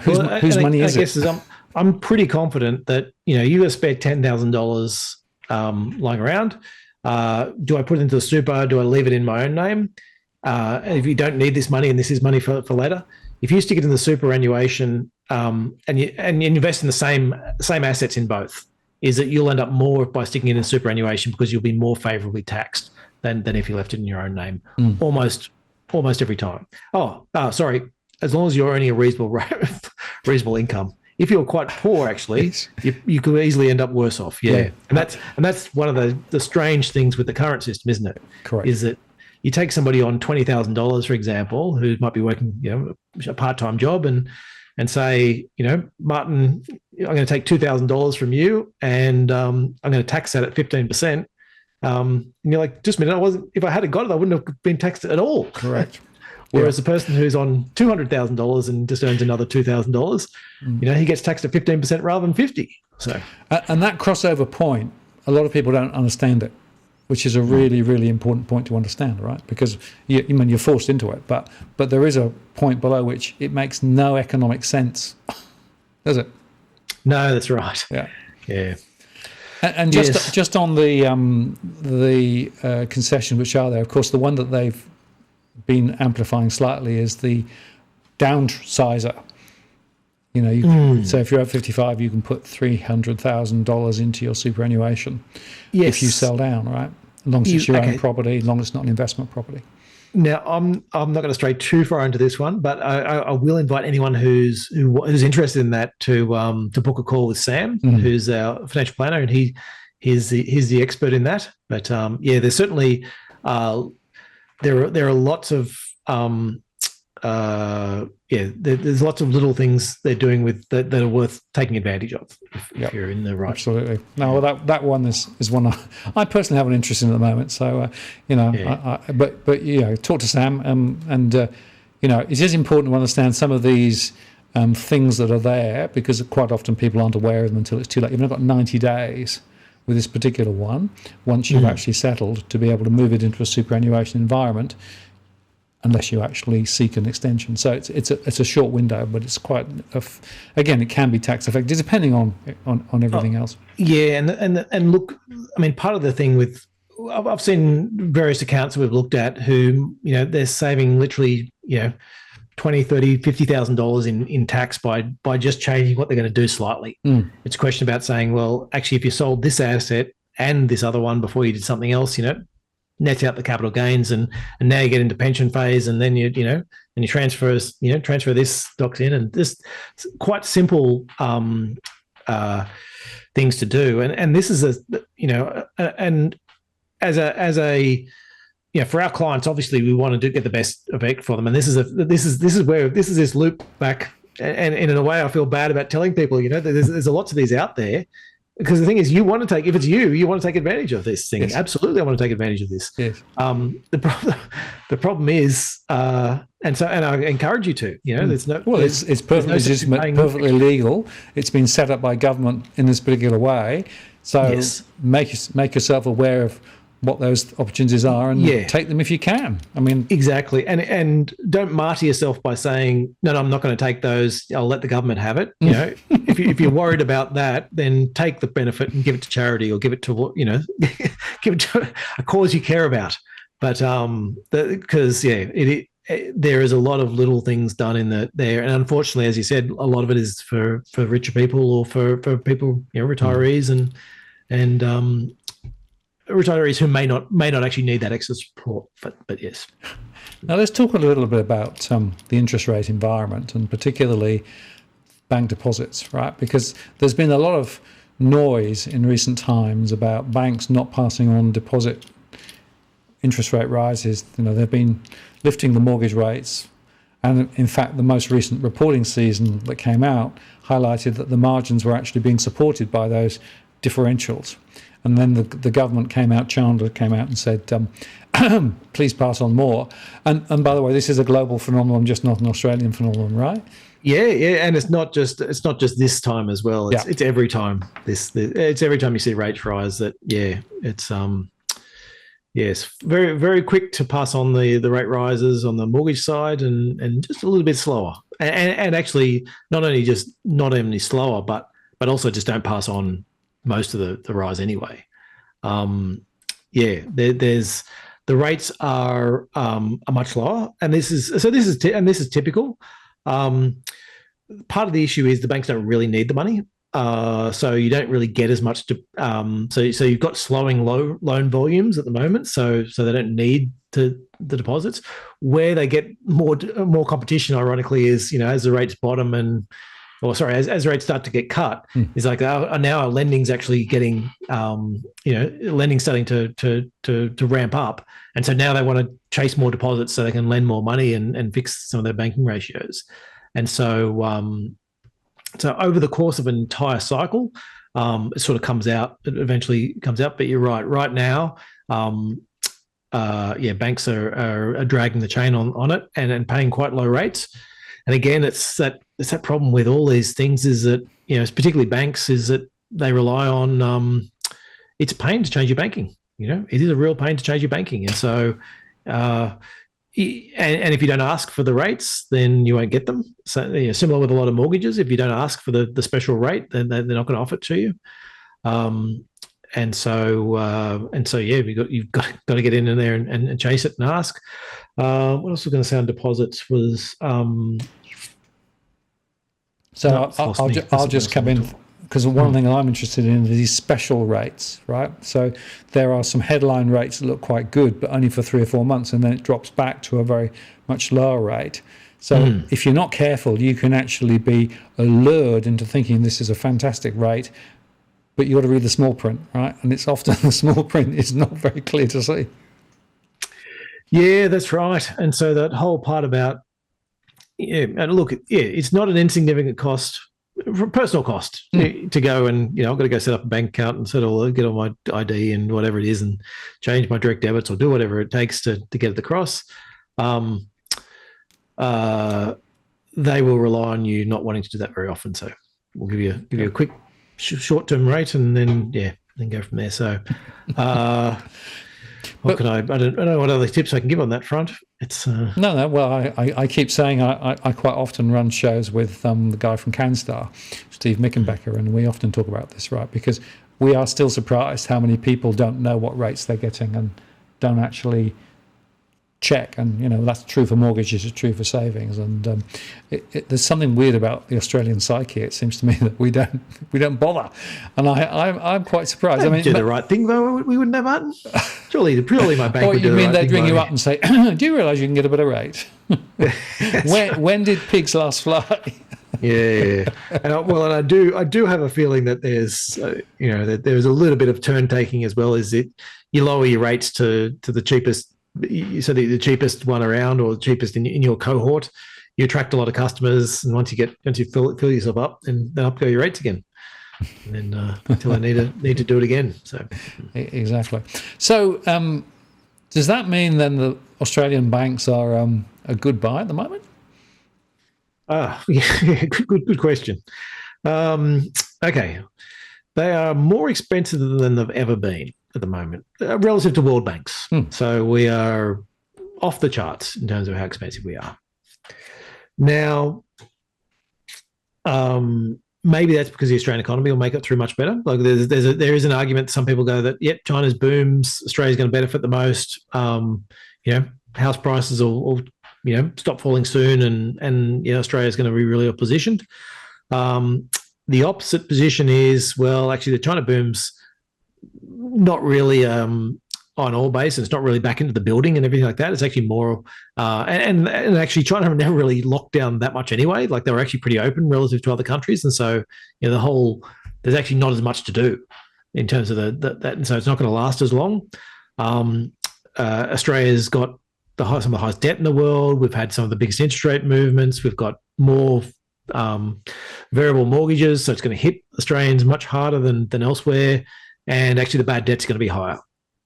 whose money is it? I'm pretty confident that you got to spare $10,000 lying around. Do I put it into the super? Do I leave it in my own name? If you don't need this money and this is money for later, if you stick it in the superannuation and you invest in the same assets in both, is that you'll end up more by sticking it in superannuation because you'll be more favorably taxed than if you left it in your own name, almost every time. Sorry. As long as you're earning a reasonable income. If you're quite poor, actually, you could easily end up worse off. Yeah. And that's one of the strange things with the current system, isn't it? Correct. Is that you take somebody on $20,000, for example, who might be working a part-time job, and say, Martin, I'm going to take $2,000 from you, and I'm going to tax that at 15%. And you're like, just a minute, if I hadn't got it, I wouldn't have been taxed at all. Correct. Whereas the person who's on $200,000 and just earns another $2,000, he gets taxed at 15% rather than 50%. So, and that crossover point, a lot of people don't understand it, which is a really, really important point to understand, right? Because you're forced into it, but there is a point below which it makes no economic sense, does it? No, that's right. Yeah. And just on the concessions which are there, of course, the one that they've been amplifying slightly is the downsizer. So if you're at 55, you can put $300,000 into your superannuation if you sell down, right? As long as it's your own property, as long as it's not an investment property. Now, I'm not going to stray too far into this one, but I will invite anyone who's interested in that to book a call with Sam, who's our financial planner, and he's the expert in that. But there's certainly there are lots of there's lots of little things they're doing with that are worth taking advantage of if you're in the right. Absolutely. No, well, that one is one I personally have an interest in at the moment. So but talk to Sam, and it is important to understand some of these things that are there, because quite often people aren't aware of them until it's too late. You've only got 90 days with this particular one, once you've actually settled, to be able to move it into a superannuation environment, unless you actually seek an extension. So it's a short window, but it's quite again, it can be tax effective depending on everything else. Yeah, and look, I mean, part of the thing with, I've seen various accounts that we've looked at who, they're saving literally, $20,000, $30,000, $50,000 in tax by just changing what they're going to do slightly. It's a question about saying, well, actually, if you sold this asset and this other one before you did something else, nets out the capital gains, and now you get into pension phase, and then you transfer this stocks in, and this quite simple things to do, and this is and as a for our clients, obviously we want to get the best effect for them, and this is this loop back, and in a way I feel bad about telling people, there's a lots of these out there. Because the thing is, you want to take advantage of this thing. Yes. Absolutely, I want to take advantage of this. Yes. The problem is, and I encourage you to. There's no. Well, it's perfectly legitimate, perfectly legal. It's been set up by government in this particular way. So yes. Make yourself aware of what those opportunities are, and take them if you can. I mean, exactly, and don't martyr yourself by saying, no, I'm not going to take those. I'll let the government have it. If you're worried about that, then take the benefit and give it to charity, or give it to give it to a cause you care about. But because there is a lot of little things done in there, and unfortunately, as you said, a lot of it is for richer people, or for people, retirees and retirees who may not actually need that extra support, but yes. Now let's talk a little bit about the interest rate environment, and particularly bank deposits, right? Because there's been a lot of noise in recent times about banks not passing on deposit interest rate rises. They've been lifting the mortgage rates, and in fact the most recent reporting season that came out highlighted that the margins were actually being supported by those differentials. And then the government Chandler came out and said, please pass on more. And by the way, this is a global phenomenon, just not an Australian phenomenon, right? Yeah, and it's not just this time as well. It's every time it's every time you see rates rise that it's yes, very, very quick to pass on the rate rises on the mortgage side, and just a little bit slower. And actually not only slower, but also just don't pass on most of the rise anyway. There's the rates are much lower, and this is typical. Part of the issue is the banks don't really need the money, so you don't really get as much to. So you've got slowing loan volumes at the moment, so they don't need the deposits. Where they get more competition, ironically, is as the rates bottom as rates start to get cut, it's like now our lending's actually getting, lending's starting to ramp up, and so now they want to chase more deposits so they can lend more money and fix some of their banking ratios, and so over the course of an entire cycle, it sort of comes out. It eventually comes out, but you're right. Right now, banks are dragging the chain on it and paying quite low rates. And again, it's that problem with all these things is that, particularly banks, is that they rely on, it's a pain to change your banking. It is a real pain to change your banking. And so, and if you don't ask for the rates, then you won't get them. So similar with a lot of mortgages, if you don't ask for the special rate, then they're not going to offer it to you. And so you've got to get in there and chase it and ask. What else was going to say on deposits was. I'll just come in, because one thing I'm interested in is these special rates, right? So there are some headline rates that look quite good, but only for 3 or 4 months, and then it drops back to a very much lower rate. So if you're not careful, you can actually be allured into thinking this is a fantastic rate, but you've got to read the small print, right? And it's often the small print is not very clear to see. Yeah, that's right. And so that whole part about Yeah, and look, yeah, it's not an insignificant cost, personal cost to go and I've got to go set up a bank account and get all my ID and whatever it is and change my direct debits or do whatever it takes to get it across. They will rely on you not wanting to do that very often. So we'll give you a quick short-term rate and then go from there. So I don't know what other tips I can give on that front. It's No. Well, I keep saying I quite often run shows with the guy from CanStar, Steve Mickenbecker, and we often talk about this, right? Because we are still surprised how many people don't know what rates they're getting and don't actually check. And that's true for mortgages, it's true for savings. And there's something weird about the Australian psyche. It seems to me that we don't bother, and I'm quite surprised. I mean, do the right thing though. We wouldn't have, Martin. Surely my bank would do the right thing. You mean they'd ring you up and say, "Do you realise you can get a better rate?" when did pigs last fly? Yeah, and I do have a feeling that there's that there's a little bit of turn taking as well. Is it you lower your rates to the cheapest, so the cheapest one around or the cheapest in your cohort, you attract a lot of customers, and once you fill yourself up, and then up go your rates again, and then until I need to do it again. So exactly. So does that mean then the Australian banks are a good buy at the moment? Yeah, good question. Okay, they are more expensive than they've ever been at the moment relative to world banks. So we are off the charts in terms of how expensive we are. Now, maybe that's because the Australian economy will make it through much better. Like there is an argument. Some people go that China's booms, Australia's going to benefit the most. House prices will stop falling soon, and Australia's going to be really well positioned. The opposite position is, well, actually the China boom's not really on all base, and it's not really back into the building and everything like that. It's actually more, and actually China never really locked down that much anyway. Like they were actually pretty open relative to other countries, and so there's actually not as much to do in terms of that, and so it's not going to last as long. Australia's got some of the highest debt in the world. We've had some of the biggest interest rate movements. We've got more variable mortgages, so it's going to hit Australians much harder than elsewhere. And actually, the bad debt's going to be higher.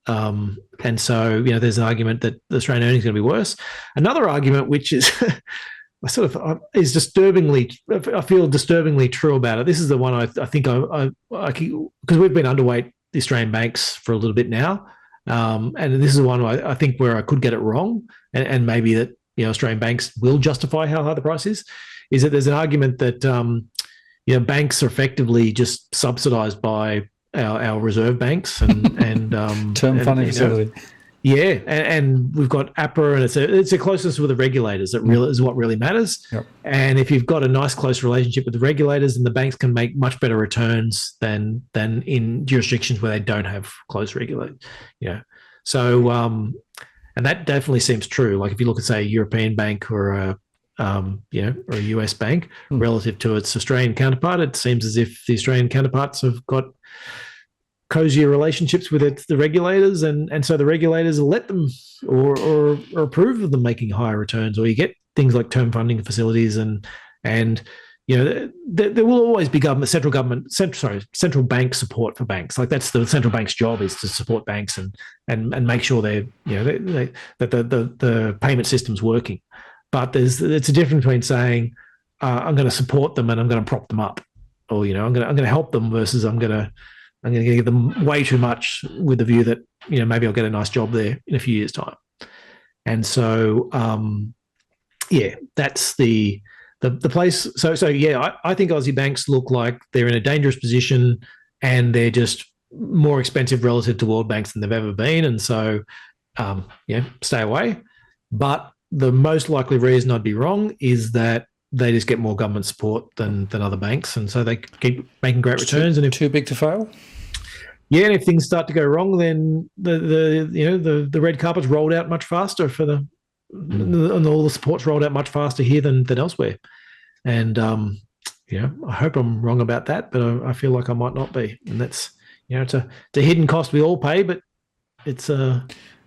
And so, there's an argument that the Australian earnings are going to be worse. Another argument, which is is disturbingly, I feel disturbingly true about it. This is the one I think because we've been underweight the Australian banks for a little bit now. And this is one I think where I could get it wrong, and maybe that Australian banks will justify how high the price is that there's an argument that banks are effectively just subsidised by our reserve banks and term funding facility. Yeah, and we've got APRA, and it's a closeness with the regulators that really is what really matters. Yep. And if you've got a nice close relationship with the regulators, then the banks can make much better returns than in jurisdictions where they don't have close regulators. So and that definitely seems true. Like if you look at, say, a European bank or a or a US bank relative to its Australian counterpart, it seems as if the Australian counterparts have got cozier relationships with the regulators, and so the regulators let them or approve of them making higher returns, or you get things like term funding facilities, and there will always be central bank support for banks. Like that's the central bank's job, is to support banks and make sure that the payment system's working. But it's a difference between saying I'm going to support them and I'm going to prop them up, or I'm going to help them versus I'm going to give them way too much with the view that maybe I'll get a nice job there in a few years' time. And so that's the place. So I think Aussie banks look like they're in a dangerous position, and they're just more expensive relative to world banks than they've ever been. And so stay away. But the most likely reason I'd be wrong is that they just get more government support than other banks, and so they keep making great returns. And if too big to fail, and if things start to go wrong, then the red carpet's rolled out much faster and all the support's rolled out much faster here than elsewhere. And I hope I'm wrong about that, but I feel like I might not be. And that's it's a hidden cost we all pay, but it's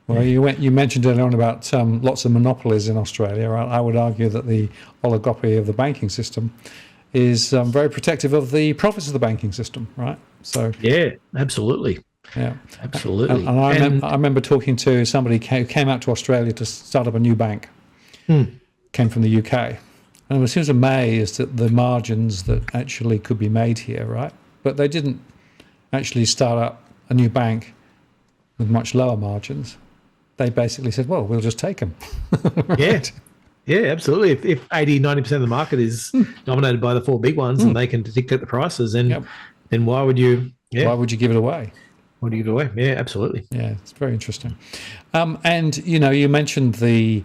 Well, you mentioned earlier on about lots of monopolies in Australia. I would argue that the oligopoly of the banking system is very protective of the profits of the banking system, right? So yeah, absolutely. yeah, Absolutely. And I remember talking to somebody who came out to Australia to start up a new bank, came from the UK. And I was amazed at the margins that actually could be made here, right? But they didn't actually start up a new bank with much lower margins. They basically said, well, we'll just take them. Right? Yeah, absolutely. If 80, 90% of the market is dominated by the four big ones and they can dictate the prices, then why would you? Yeah. Why would you give it away? Why do you give it away? Yeah, absolutely. Yeah, it's very interesting. And, you mentioned the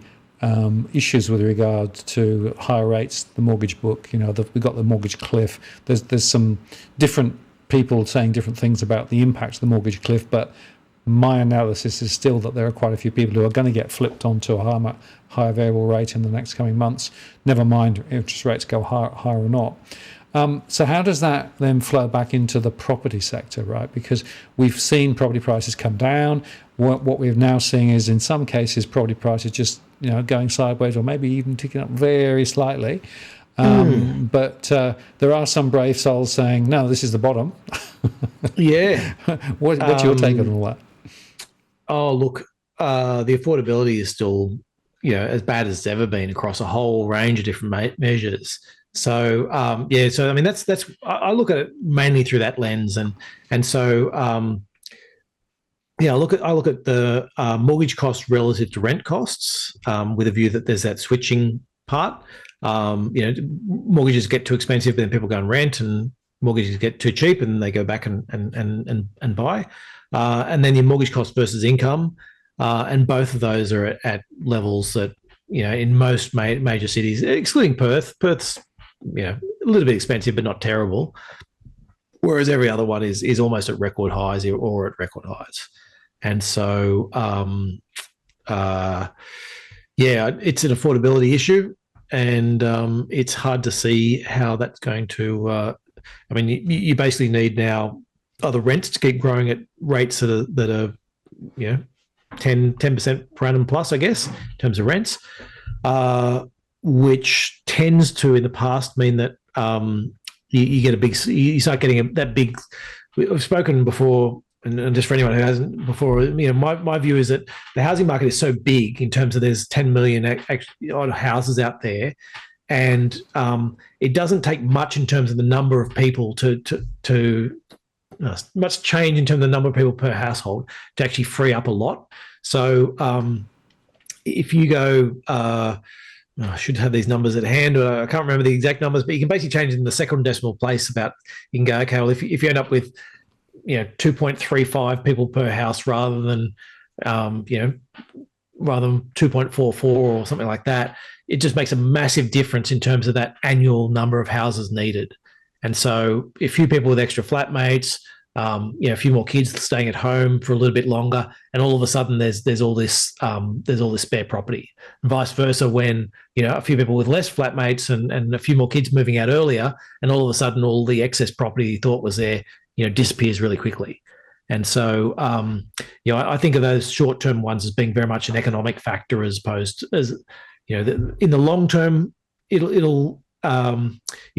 issues with regard to higher rates, the mortgage book. We've got the mortgage cliff. There's some different people saying different things about the impact of the mortgage cliff, but my analysis is still that there are quite a few people who are going to get flipped onto a higher variable rate in the next coming months, never mind interest rates go higher or not. So how does that then flow back into the property sector, right? Because we've seen property prices come down. What we're now seeing is, in some cases, property prices just going sideways or maybe even ticking up very slightly. But there are some brave souls saying, no, this is the bottom. Yeah. What's your take on all that? Oh, look, the affordability is still, as bad as it's ever been across a whole range of different measures. So so I mean that's I look at it mainly through that lens, and so I look at the mortgage costs relative to rent costs with a view that there's that switching part. Mortgages get too expensive, then people go and rent, and mortgages get too cheap, and they go back and buy. And then your mortgage cost versus income, and both of those are at levels that in most major cities, excluding Perth. Perth's a little bit expensive, but not terrible. Whereas every other one is almost at record highs or at record highs. And so, it's an affordability issue, and it's hard to see how that's going to. You basically need now other rents to keep growing at rates that are 10% per annum plus, I guess, in terms of rents. Which tends to, in the past, mean that you get you start getting that big. We've spoken before, and just for anyone who hasn't before, my view is that the housing market is so big in terms of there's 10 million odd houses out there, and it doesn't take much in terms of the number of people to much change in terms of the number of people per household to actually free up a lot. So if you go. I should have these numbers at hand. I can't remember the exact numbers, but you can basically change it in the second decimal place. You can go, okay, well, if you end up with 2.35 people per house rather than 2.44 or something like that, it just makes a massive difference in terms of that annual number of houses needed. And so, a few people with extra flatmates, a few more kids staying at home for a little bit longer, and all of a sudden there's all this spare property. And vice versa, when a few people with less flatmates and a few more kids moving out earlier, and all of a sudden all the excess property you thought was there, disappears really quickly. And so, I think of those short-term ones as being very much an economic factor, as opposed as in the long term, it'll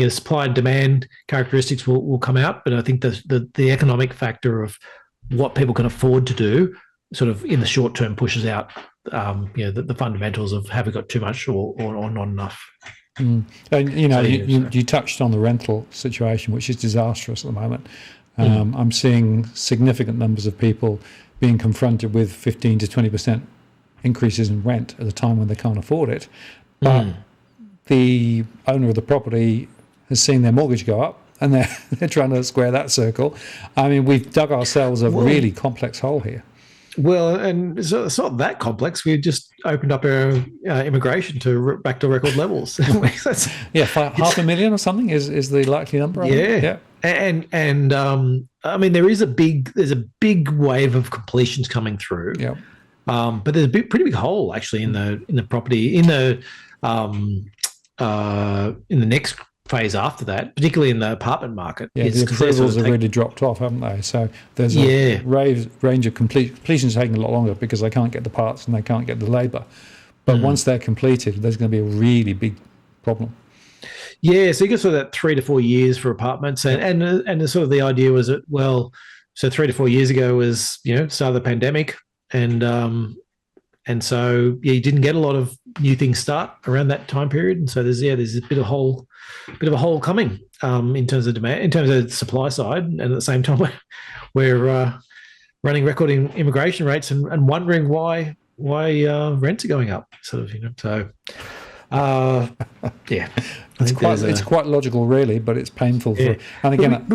supply and demand characteristics will come out, but I think the economic factor of what people can afford to do, sort of in the short term, pushes out the fundamentals of have we got too much or not enough. And you touched on the rental situation, which is disastrous at the moment. I'm seeing significant numbers of people being confronted with 15 to 20% increases in rent at a time when they can't afford it, but the owner of the property has seen their mortgage go up, and they're trying to square that circle. I mean, we've dug ourselves a really complex hole here. Well, and it's not that complex. We've just opened up our immigration back to record levels. Yeah, 500,000 or something is the likely number. Yeah. And I mean, there's a big wave of completions coming through. Yeah. But there's a pretty big hole actually in the property in the next phase after that, particularly in the apartment market. Yeah, the approvals have really dropped off, haven't they? So there's a range of completions taking a lot longer because they can't get the parts and they can't get the labour. But once they're completed, there's going to be a really big problem. Yeah, so you get sort of that 3 to 4 years for apartments, and the sort of the idea was that, well, so 3 to 4 years ago was start of the pandemic, and so you didn't get a lot of new things start around that time period, and so there's a bit of a hole coming in terms of demand, in terms of the supply side, and at the same time we're running record immigration rates and wondering why rents are going up, sort of, so. Yeah, it's quite logical, really, but it's painful. And again,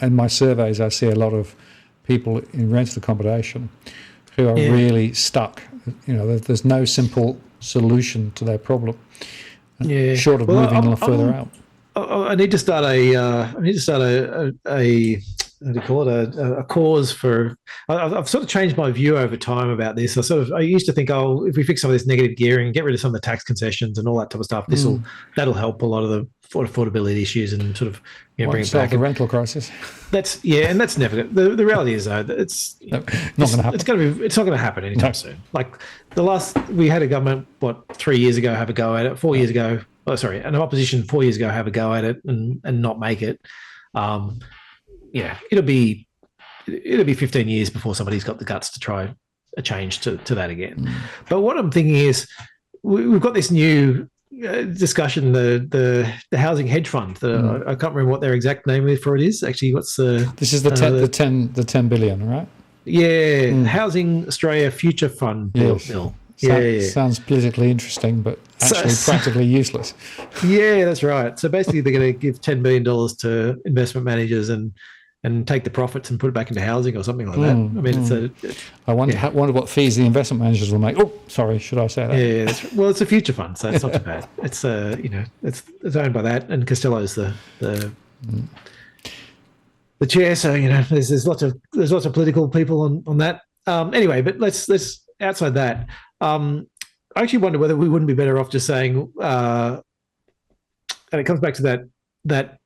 in my surveys, I see a lot of people in rental accommodation who are really stuck. There's no simple solution to their problem. Short of moving a little further out. I need to start a what do you call it? A cause for. I've sort of changed my view over time about this. I used to think, if we fix some of this negative gearing, get rid of some of the tax concessions and all that type of stuff, that'll help a lot of the affordability issues and sort of bring it back. The rental crisis. And that's never. The reality is though, it's not going to happen. It's not going to happen anytime soon. Like we had a government 3 years ago have a go at it. 4 years ago, an opposition 4 years ago have a go at it and not make it. It'll be 15 years before somebody's got the guts to try a change to that again. But what I'm thinking is we've got this new discussion, the housing hedge fund. I can't remember what their exact name for it is. Actually, what's the? This is the 10 billion, right? Yeah, Housing Australia Future Fund bill. Sounds politically interesting, but actually practically useless. Yeah, that's right. So basically, they're going to give $10 billion to investment managers and take the profits and put it back into housing or something like that. I mean, I wonder what fees the investment managers will make. Oh, sorry, should I say that? Yeah, it's a future fund, so it's not too bad. It's it's owned by that, and Costello's the chair. So there's lots of political people on that. Anyway, but let's outside that. I actually wonder whether we wouldn't be better off just saying, and it comes back to that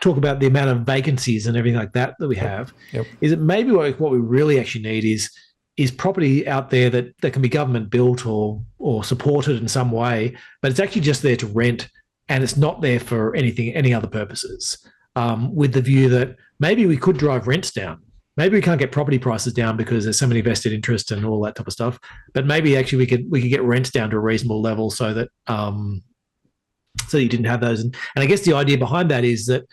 talk about the amount of vacancies and everything like that we have. Yep. Is it maybe what we really actually need is property out there that can be government built or supported in some way, but it's actually just there to rent and it's not there for any other purposes. With the view that maybe we could drive rents down. Maybe we can't get property prices down because there's so many vested interest and all that type of stuff. But maybe actually we could get rents down to a reasonable level so that so you didn't have those. And I guess the idea behind that is that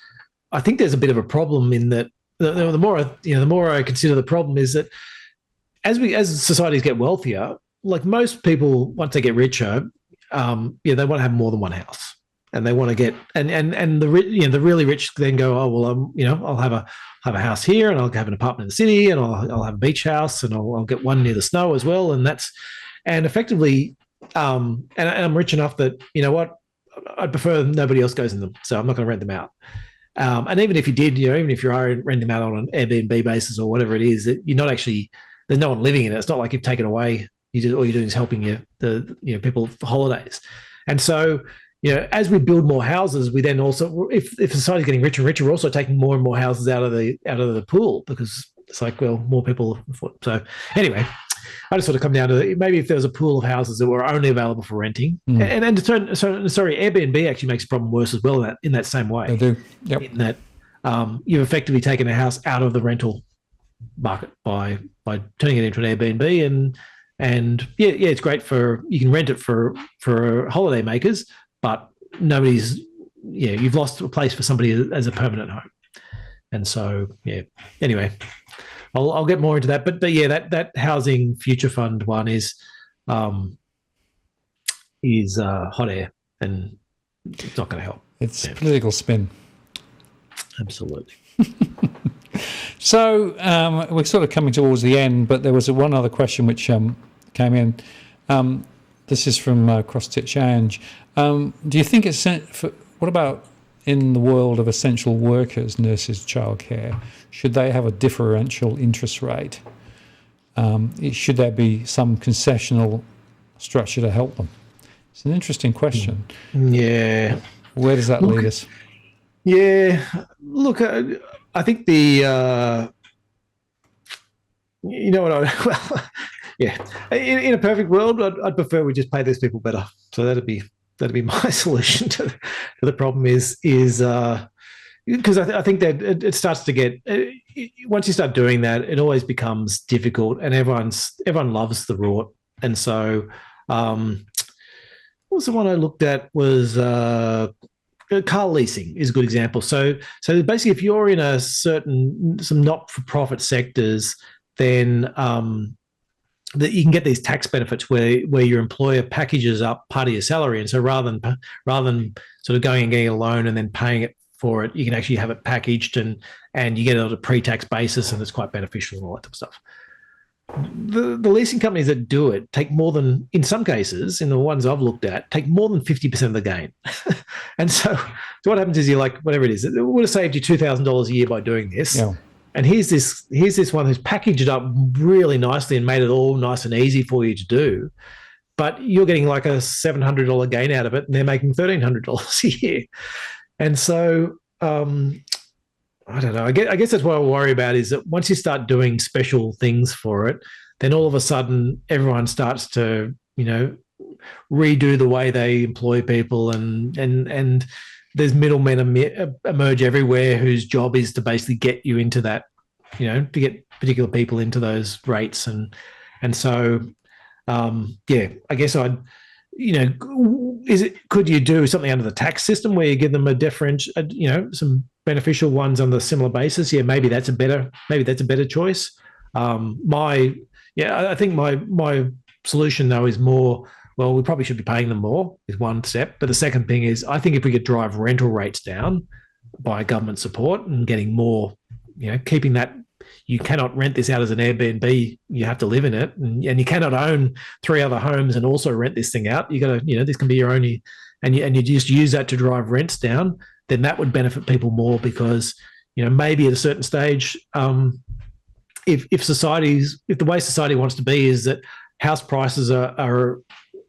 I think there's a bit of a problem in that the more I consider the problem is that as societies get wealthier, like most people, once they get richer, they want to have more than one house. And they want to get and the really rich then go, I'll have a house here and I'll have an apartment in the city and I'll have a beach house and I'll get one near the snow as well, and effectively and I'm rich enough that I'd prefer nobody else goes in them, so I'm not going to rent them out. And even if you did, even if you are renting them out on an Airbnb basis or whatever it is, you're not actually, there's no one living in it. It's not like you've taken away. All you're doing is helping the people for holidays, and so. As we build more houses, we then also, if society's getting richer and richer, we're also taking more and more houses out of the pool because it's like, well, more people. So anyway, I just sort of come down to maybe if there was a pool of houses that were only available for renting, and Airbnb actually makes the problem worse as well in that same way. They do. Yep. In that you've effectively taken a house out of the rental market by turning it into an Airbnb, and it's great you can rent it for holiday makers. But nobody's, you've lost a place for somebody as a permanent home. And so, anyway, I'll get more into that. But that housing future fund one is hot air, and it's not going to help. It's political spin. Absolutely. So we're sort of coming towards the end, but there was one other question which came in. This is from Cross-Stitch Ange. Do you think what about in the world of essential workers, nurses, childcare? Should they have a differential interest rate? Should there be some concessional structure to help them? It's an interesting question. Yeah. Where does that lead us? Yeah, look, I think you know what? Well, yeah, in a perfect world, I'd prefer we just pay these people better. So that'd be my solution to the problem. Is because I think that it starts to get once you start doing that, it always becomes difficult, and everyone loves the rort, and so. What was the one I looked at was car leasing is a good example. So basically, if you're in some not-for-profit sectors, then that you can get these tax benefits where your employer packages up part of your salary, and so rather than sort of going and getting a loan and then paying it for it, you can actually have it packaged and you get it on a pre-tax basis, and it's quite beneficial and all that type of stuff. The leasing companies that do it take more than, in some cases, in the ones I've looked at, take more than 50% of the gain. And so what happens is you're like, whatever it is, it would have saved you $2,000 a year by doing this. Yeah. And here's this one who's packaged it up really nicely and made it all nice and easy for you to do. But you're getting like a $700 gain out of it, and they're making $1,300 a year. And so I don't know. I guess that's what I worry about, is that once you start doing special things for it, then all of a sudden everyone starts to, redo the way they employ people, and there's middlemen emerge everywhere whose job is to basically get you into that, to get particular people into those rates, and so I guess I'd. Could you do something under the tax system where you give them a different, some beneficial ones on the similar basis? Yeah, maybe that's a better choice. I think my solution though is more, well, we probably should be paying them more is one step. But the second thing is, I think if we could drive rental rates down by government support and getting more, keeping that. You cannot rent this out as an Airbnb. You have to live in it, and you cannot own 3 other homes and also rent this thing out. You got to, this can be your only, and you just use that to drive rents down. Then that would benefit people more, because maybe at a certain stage, if the way society wants to be is that house prices are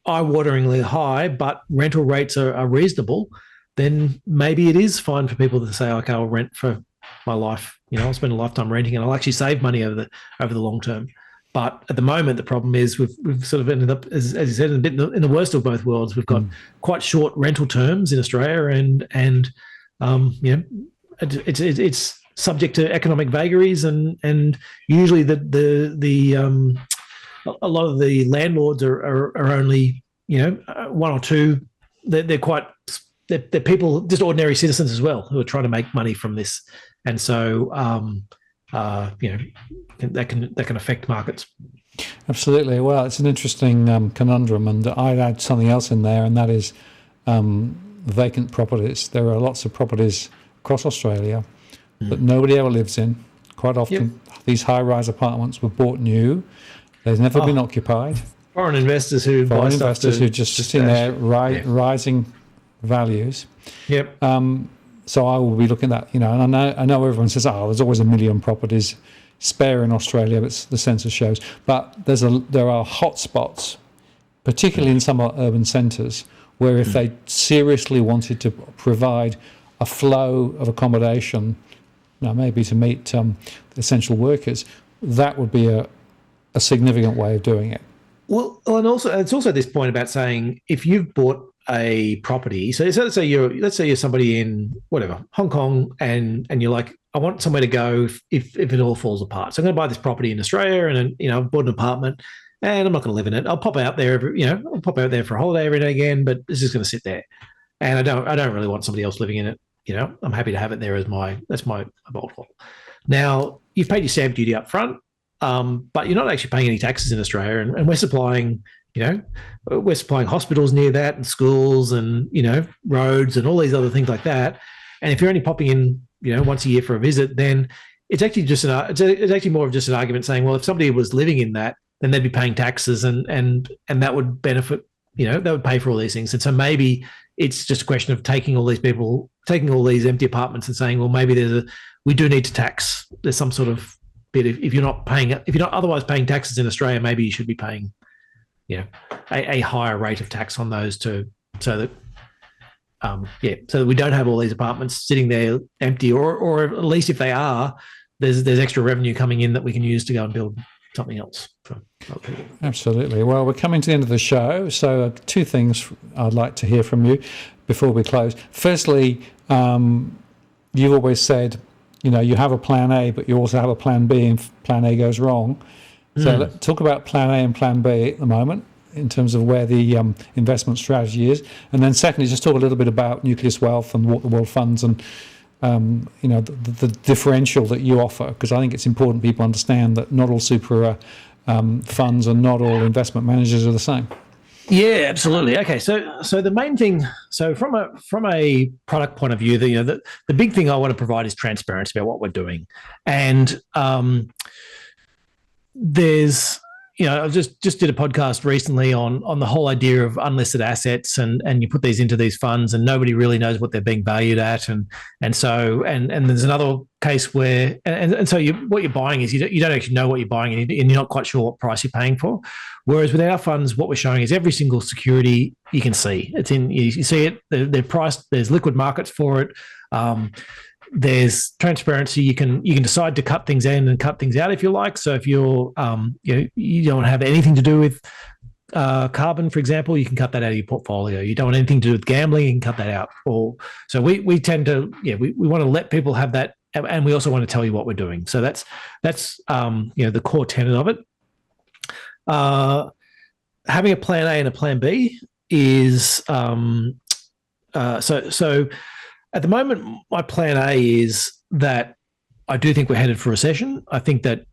eye-wateringly high, but rental rates are reasonable, then maybe it is fine for people to say, okay, I'll rent for my life. I'll spend a lifetime renting, and I'll actually save money over the long term. But at the moment, the problem is we've sort of ended up, as you said, in the worst of both worlds. We've got quite short rental terms in Australia, and it's subject to economic vagaries, and usually a lot of the landlords are only one or two. They're people, just ordinary citizens as well, who are trying to make money from this. And so, that can affect markets. Absolutely. Well, it's an interesting conundrum, and I'd add something else in there, and that is vacant properties. There are lots of properties across Australia that nobody ever lives in. Quite often, these high-rise apartments were bought new. They've never been occupied. Foreign investors who just sit in there, rising values. Yep. So I will be looking at that, and I know everyone says, there's always a million properties spare in Australia, but the census shows. But there are hot spots, particularly in some urban centres, where if they seriously wanted to provide a flow of accommodation, maybe to meet the essential workers, that would be a significant way of doing it. Well, and also it's also this point about saying, if you've bought a property, so let's say you're somebody in Hong Kong, and you're like, I want somewhere to go if it all falls apart. So I'm going to buy this property in Australia, and I've bought an apartment, and I'm not going to live in it. I'll pop out there I'll pop out there for a holiday every now and again, but it's just going to sit there, and I don't really want somebody else living in it. I'm happy to have it there as that's my bolt hole. Now you've paid your stamp duty up front, but you're not actually paying any taxes in Australia, and we're supplying. We're supplying hospitals near that, and schools, and roads, and all these other things like that. And if you're only popping in, once a year for a visit, then it's actually just it's actually more of just an argument saying, well, if somebody was living in that, then they'd be paying taxes, and that would benefit. That would pay for all these things. And so maybe it's just a question of taking all these empty apartments and saying, well, maybe we do need to tax. There's some sort of bit. If you're not otherwise paying taxes in Australia, maybe you should be paying. A higher rate of tax on those so that so we don't have all these apartments sitting there empty, or at least if they are, there's extra revenue coming in that we can use to go and build something else for other people. Absolutely. Well, we're coming to the end of the show, so two things I'd like to hear from you before we close. Firstly, you've always said, you have a plan A, but you also have a plan B, and if plan A goes wrong. So let's talk about plan A and plan B at the moment in terms of where the investment strategy is. And then secondly, just talk a little bit about Nucleus Wealth and what the world funds and the differential that you offer, because I think it's important people understand that not all super funds and not all investment managers are the same. Yeah, absolutely. Okay, so the main thing, so from a product point of view, the big thing I want to provide is transparency about what we're doing, and there's I just did a podcast recently on the whole idea of unlisted assets, and you put these into these funds and nobody really knows what they're being valued at, and so there's another case where so what you're buying is you don't actually know what you're buying, and you're not quite sure what price you're paying for. Whereas with our funds, what we're showing is every single security you can see. It's in you see it. They're priced. There's liquid markets for it. There's transparency. You can decide to cut things in and cut things out if you like. So if you don't have anything to do with carbon, for example, you can cut that out of your portfolio. You don't want anything to do with gambling, you can cut that out. So we tend to we want to let people have that, and we also want to tell you what we're doing. So that's the core tenet of it. Having a plan A and a plan B is so. At the moment, my plan A is that I do think we're headed for recession. I think that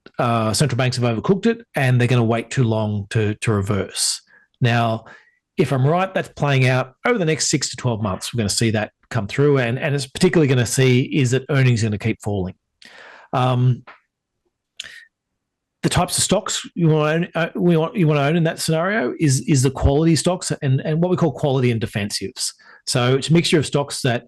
central banks have overcooked it and they're going to wait too long to reverse. Now, if I'm right, that's playing out over the next 6 to 12 months. We're going to see that come through, and it's particularly going to see is that earnings are going to keep falling. The types of stocks you want to own in that scenario is the quality stocks and what we call quality and defensives. So it's a mixture of stocks that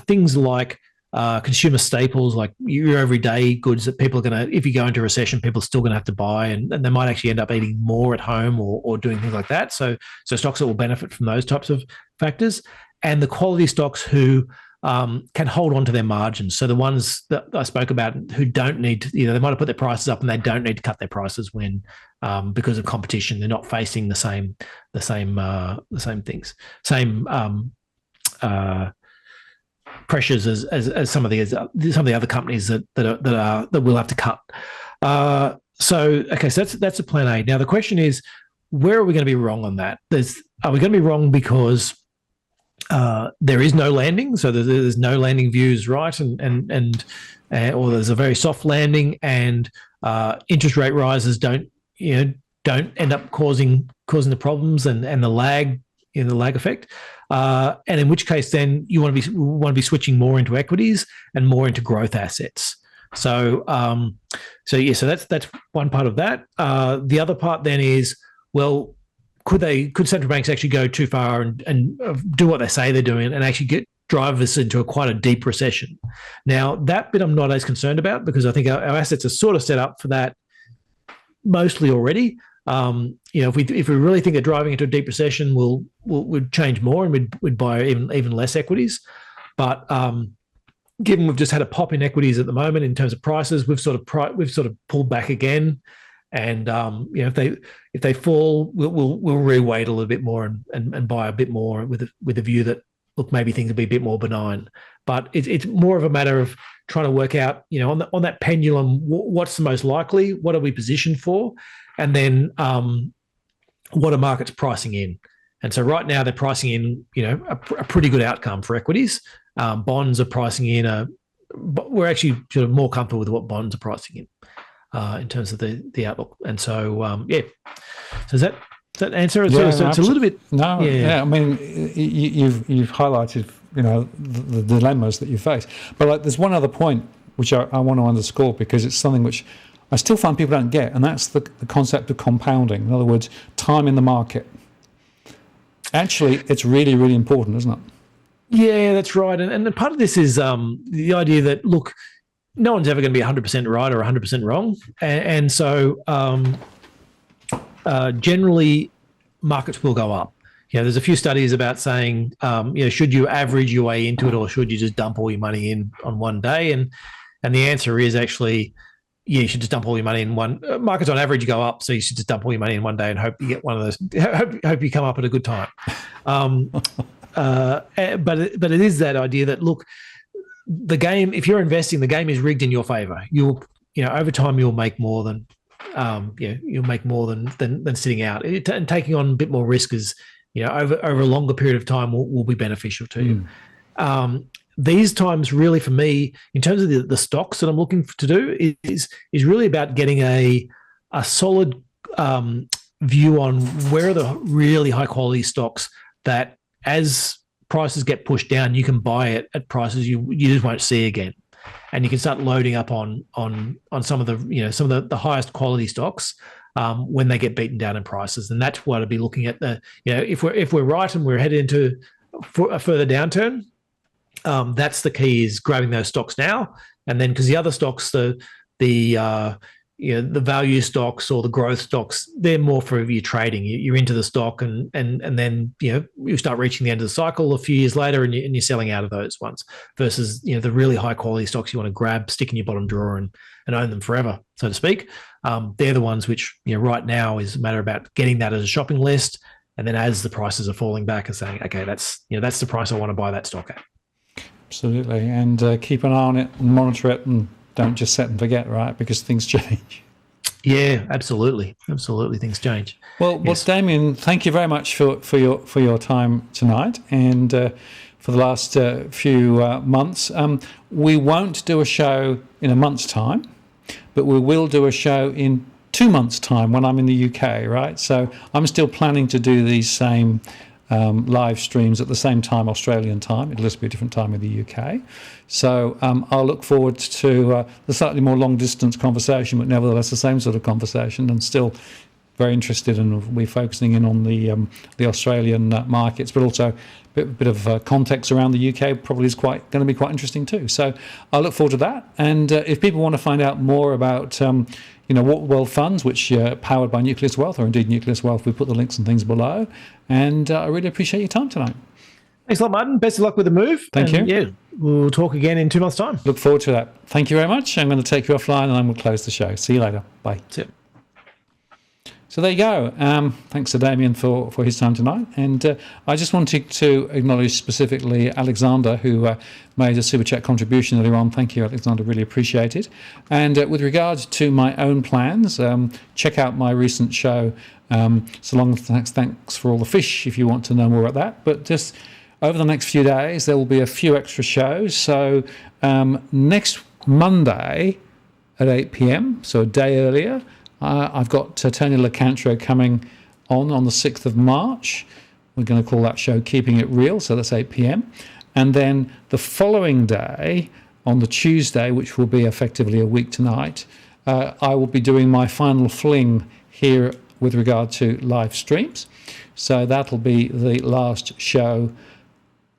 things like consumer staples, like your everyday goods that people are going to, if you go into recession, people are still going to have to buy, and they might actually end up eating more at home or doing things like that. So stocks that will benefit from those types of factors, and the quality stocks who can hold on to their margins. So the ones that I spoke about who don't need to, they might have put their prices up and they don't need to cut their prices when because of competition, they're not facing the same things, pressures as some of the other companies that will have to cut. So that's a plan A. Now the question is, where are we going to be wrong on that? Are we going to be wrong because there is no landing? So there's no landing views, right? And or there's a very soft landing, and interest rate rises don't end up causing the problems and the lag effect. And in which case, then you want to be switching more into equities and more into growth assets. So that's one part of that. The other part then is, well, could central banks actually go too far and do what they say they're doing and actually drive us into quite a deep recession? Now, that bit I'm not as concerned about, because I think our assets are sort of set up for that mostly already. If we really think they're driving into a deep recession, we'd change more and we'd buy even less equities. But given we've just had a pop in equities at the moment in terms of prices, we've sort of pulled back again. And if they fall, we'll reweight a little bit more and buy a bit more with a view that, look, maybe things will be a bit more benign. But it's more of a matter of trying to work out, on that pendulum, what's the most likely, what are we positioned for, and then what are markets pricing in. And so right now they're pricing in, a pretty good outcome for equities. Bonds are pricing in we're actually sort of more comfortable with what bonds are pricing in terms of the outlook. And so, so does that answer it? Yeah, so it's a little bit. No, yeah. I mean, you've highlighted, the dilemmas that you face. But there's one other point which I want to underscore, because it's something which I still find people don't get, and that's the concept of compounding. In other words, time in the market. Actually, it's really, really important, isn't it? Yeah, that's right. And part of this is the idea that, look, no one's ever going to be 100% right or 100% wrong. And so generally markets will go up. there's a few studies about saying, should you average your way into it, or should you just dump all your money in on one day? And the answer is actually, you should just dump all your money in one. Markets on average go up, so you should just dump all your money in one day and hope you get one of those. Hope you come up at a good time. But it is that idea that, look, the game, if you're investing, the game is rigged in your favor. Over time you'll make more than sitting out, and taking on a bit more risk is, over a longer period of time will be beneficial to you. These times, really, for me, in terms of the stocks that I'm looking to do, is really about getting a solid view on where are the really high quality stocks that, as prices get pushed down, you can buy it at prices you just won't see again, and you can start loading up on some of the highest quality stocks when they get beaten down in prices. And that's what I'd be looking at. If we're right and we're headed into a further downturn, that's the key, is grabbing those stocks now. And then, because the other stocks, the value stocks or the growth stocks, they're more for your trading. You're into the stock, and then you start reaching the end of the cycle a few years later, and you're selling out of those ones. Versus the really high quality stocks you want to grab, stick in your bottom drawer, and own them forever, so to speak. They're the ones which right now is a matter about getting that as a shopping list, and then as the prices are falling back, and saying, okay, that's the price I want to buy that stock at. Absolutely, and keep an eye on it and monitor it, and don't just set and forget, right? Because things change. Yeah, absolutely, things change. Well, Damien, thank you very much for your time tonight, and for the last few months. We won't do a show in a month's time, but we will do a show in 2 months' time when I'm in the UK, right? So I'm still planning to do these same live streams at the same time, Australian time. It'll just be a different time in the UK. So I'll look forward to the slightly more long distance conversation, but nevertheless the same sort of conversation, and still very interested in, we're focusing in on the Australian markets, but also a bit of context around the UK probably is going to be quite interesting too. So I look forward to that. And if people want to find out more about what World Funds, which are powered by Nucleus Wealth, or indeed Nucleus Wealth, we put the links and things below. And I really appreciate your time tonight. Thanks a lot, Martin. Best of luck with the move. Thank you. Yeah, we'll talk again in 2 months' time. Look forward to that. Thank you very much. I'm going to take you offline, and then we'll close the show. See you later. Bye. That's it. So there you go. Thanks to Damien for his time tonight. And I just wanted to acknowledge specifically Alexander, who made a super chat contribution earlier on. Thank you, Alexander. Really appreciate it. And with regards to my own plans, check out my recent show, So Long Thanks for All the Fish, if you want to know more about that. But just over the next few days, there will be a few extra shows. So next Monday at 8 p.m, so a day earlier, I've got Tony Locantro coming on the 6th of March. We're going to call that show Keeping It Real, so that's 8 p.m. And then the following day, on the Tuesday, which will be effectively a week tonight, I will be doing my final fling here with regard to live streams. So that'll be the last show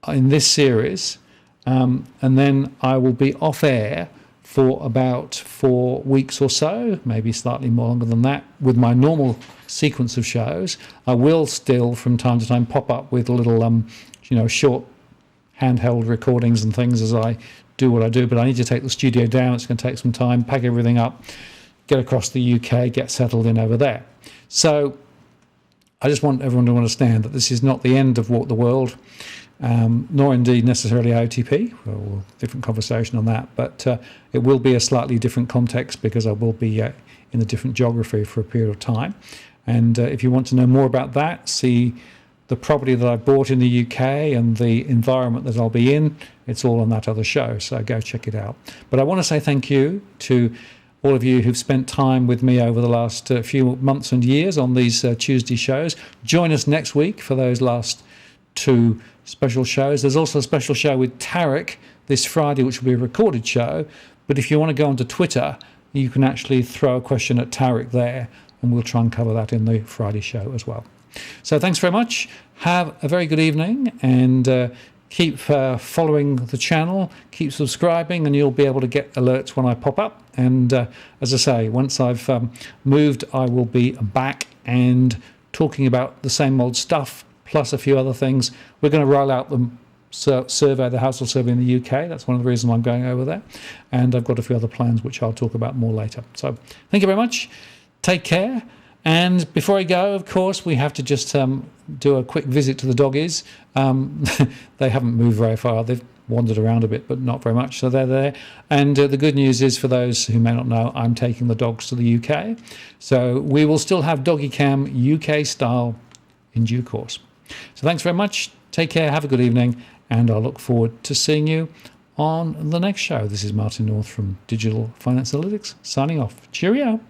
in this series. And then I will be off air for about 4 weeks or so, maybe slightly more longer than that, with my normal sequence of shows. I will still, from time to time, pop up with little, short handheld recordings and things as I do what I do, but I need to take the studio down. It's going to take some time, pack everything up, get across the UK, get settled in over there. So I just want everyone to understand that this is not the end of Walk the World, nor indeed necessarily OTP. Well, different conversation on that, but it will be a slightly different context because I will be in a different geography for a period of time. And if you want to know more about that, see the property that I bought in the UK and the environment that I'll be in, it's all on that other show, so go check it out. But I want to say thank you to all of you who've spent time with me over the last few months and years on these Tuesday shows. Join us next week for those last 2 special shows. There's also a special show with Tarek this Friday, which will be a recorded show. But if you want to go onto Twitter, you can actually throw a question at Tarek there, and we'll try and cover that in the Friday show as well. So thanks very much. Have a very good evening, and keep following the channel, keep subscribing, and you'll be able to get alerts when I pop up. And as I say, once I've moved, I will be back and talking about the same old stuff, plus a few other things. We're going to roll out the survey, the household survey in the UK. That's one of the reasons I'm going over there. And I've got a few other plans which I'll talk about more later. So thank you very much. Take care. And before I go, of course, we have to just do a quick visit to the doggies. They haven't moved very far. They've wandered around a bit, but not very much. So they're there. And the good news is, for those who may not know, I'm taking the dogs to the UK. So we will still have Doggy Cam UK style in due course. So thanks very much. Take care. Have a good evening. And I'll look forward to seeing you on the next show. This is Martin North from Digital Finance Analytics signing off. Cheerio.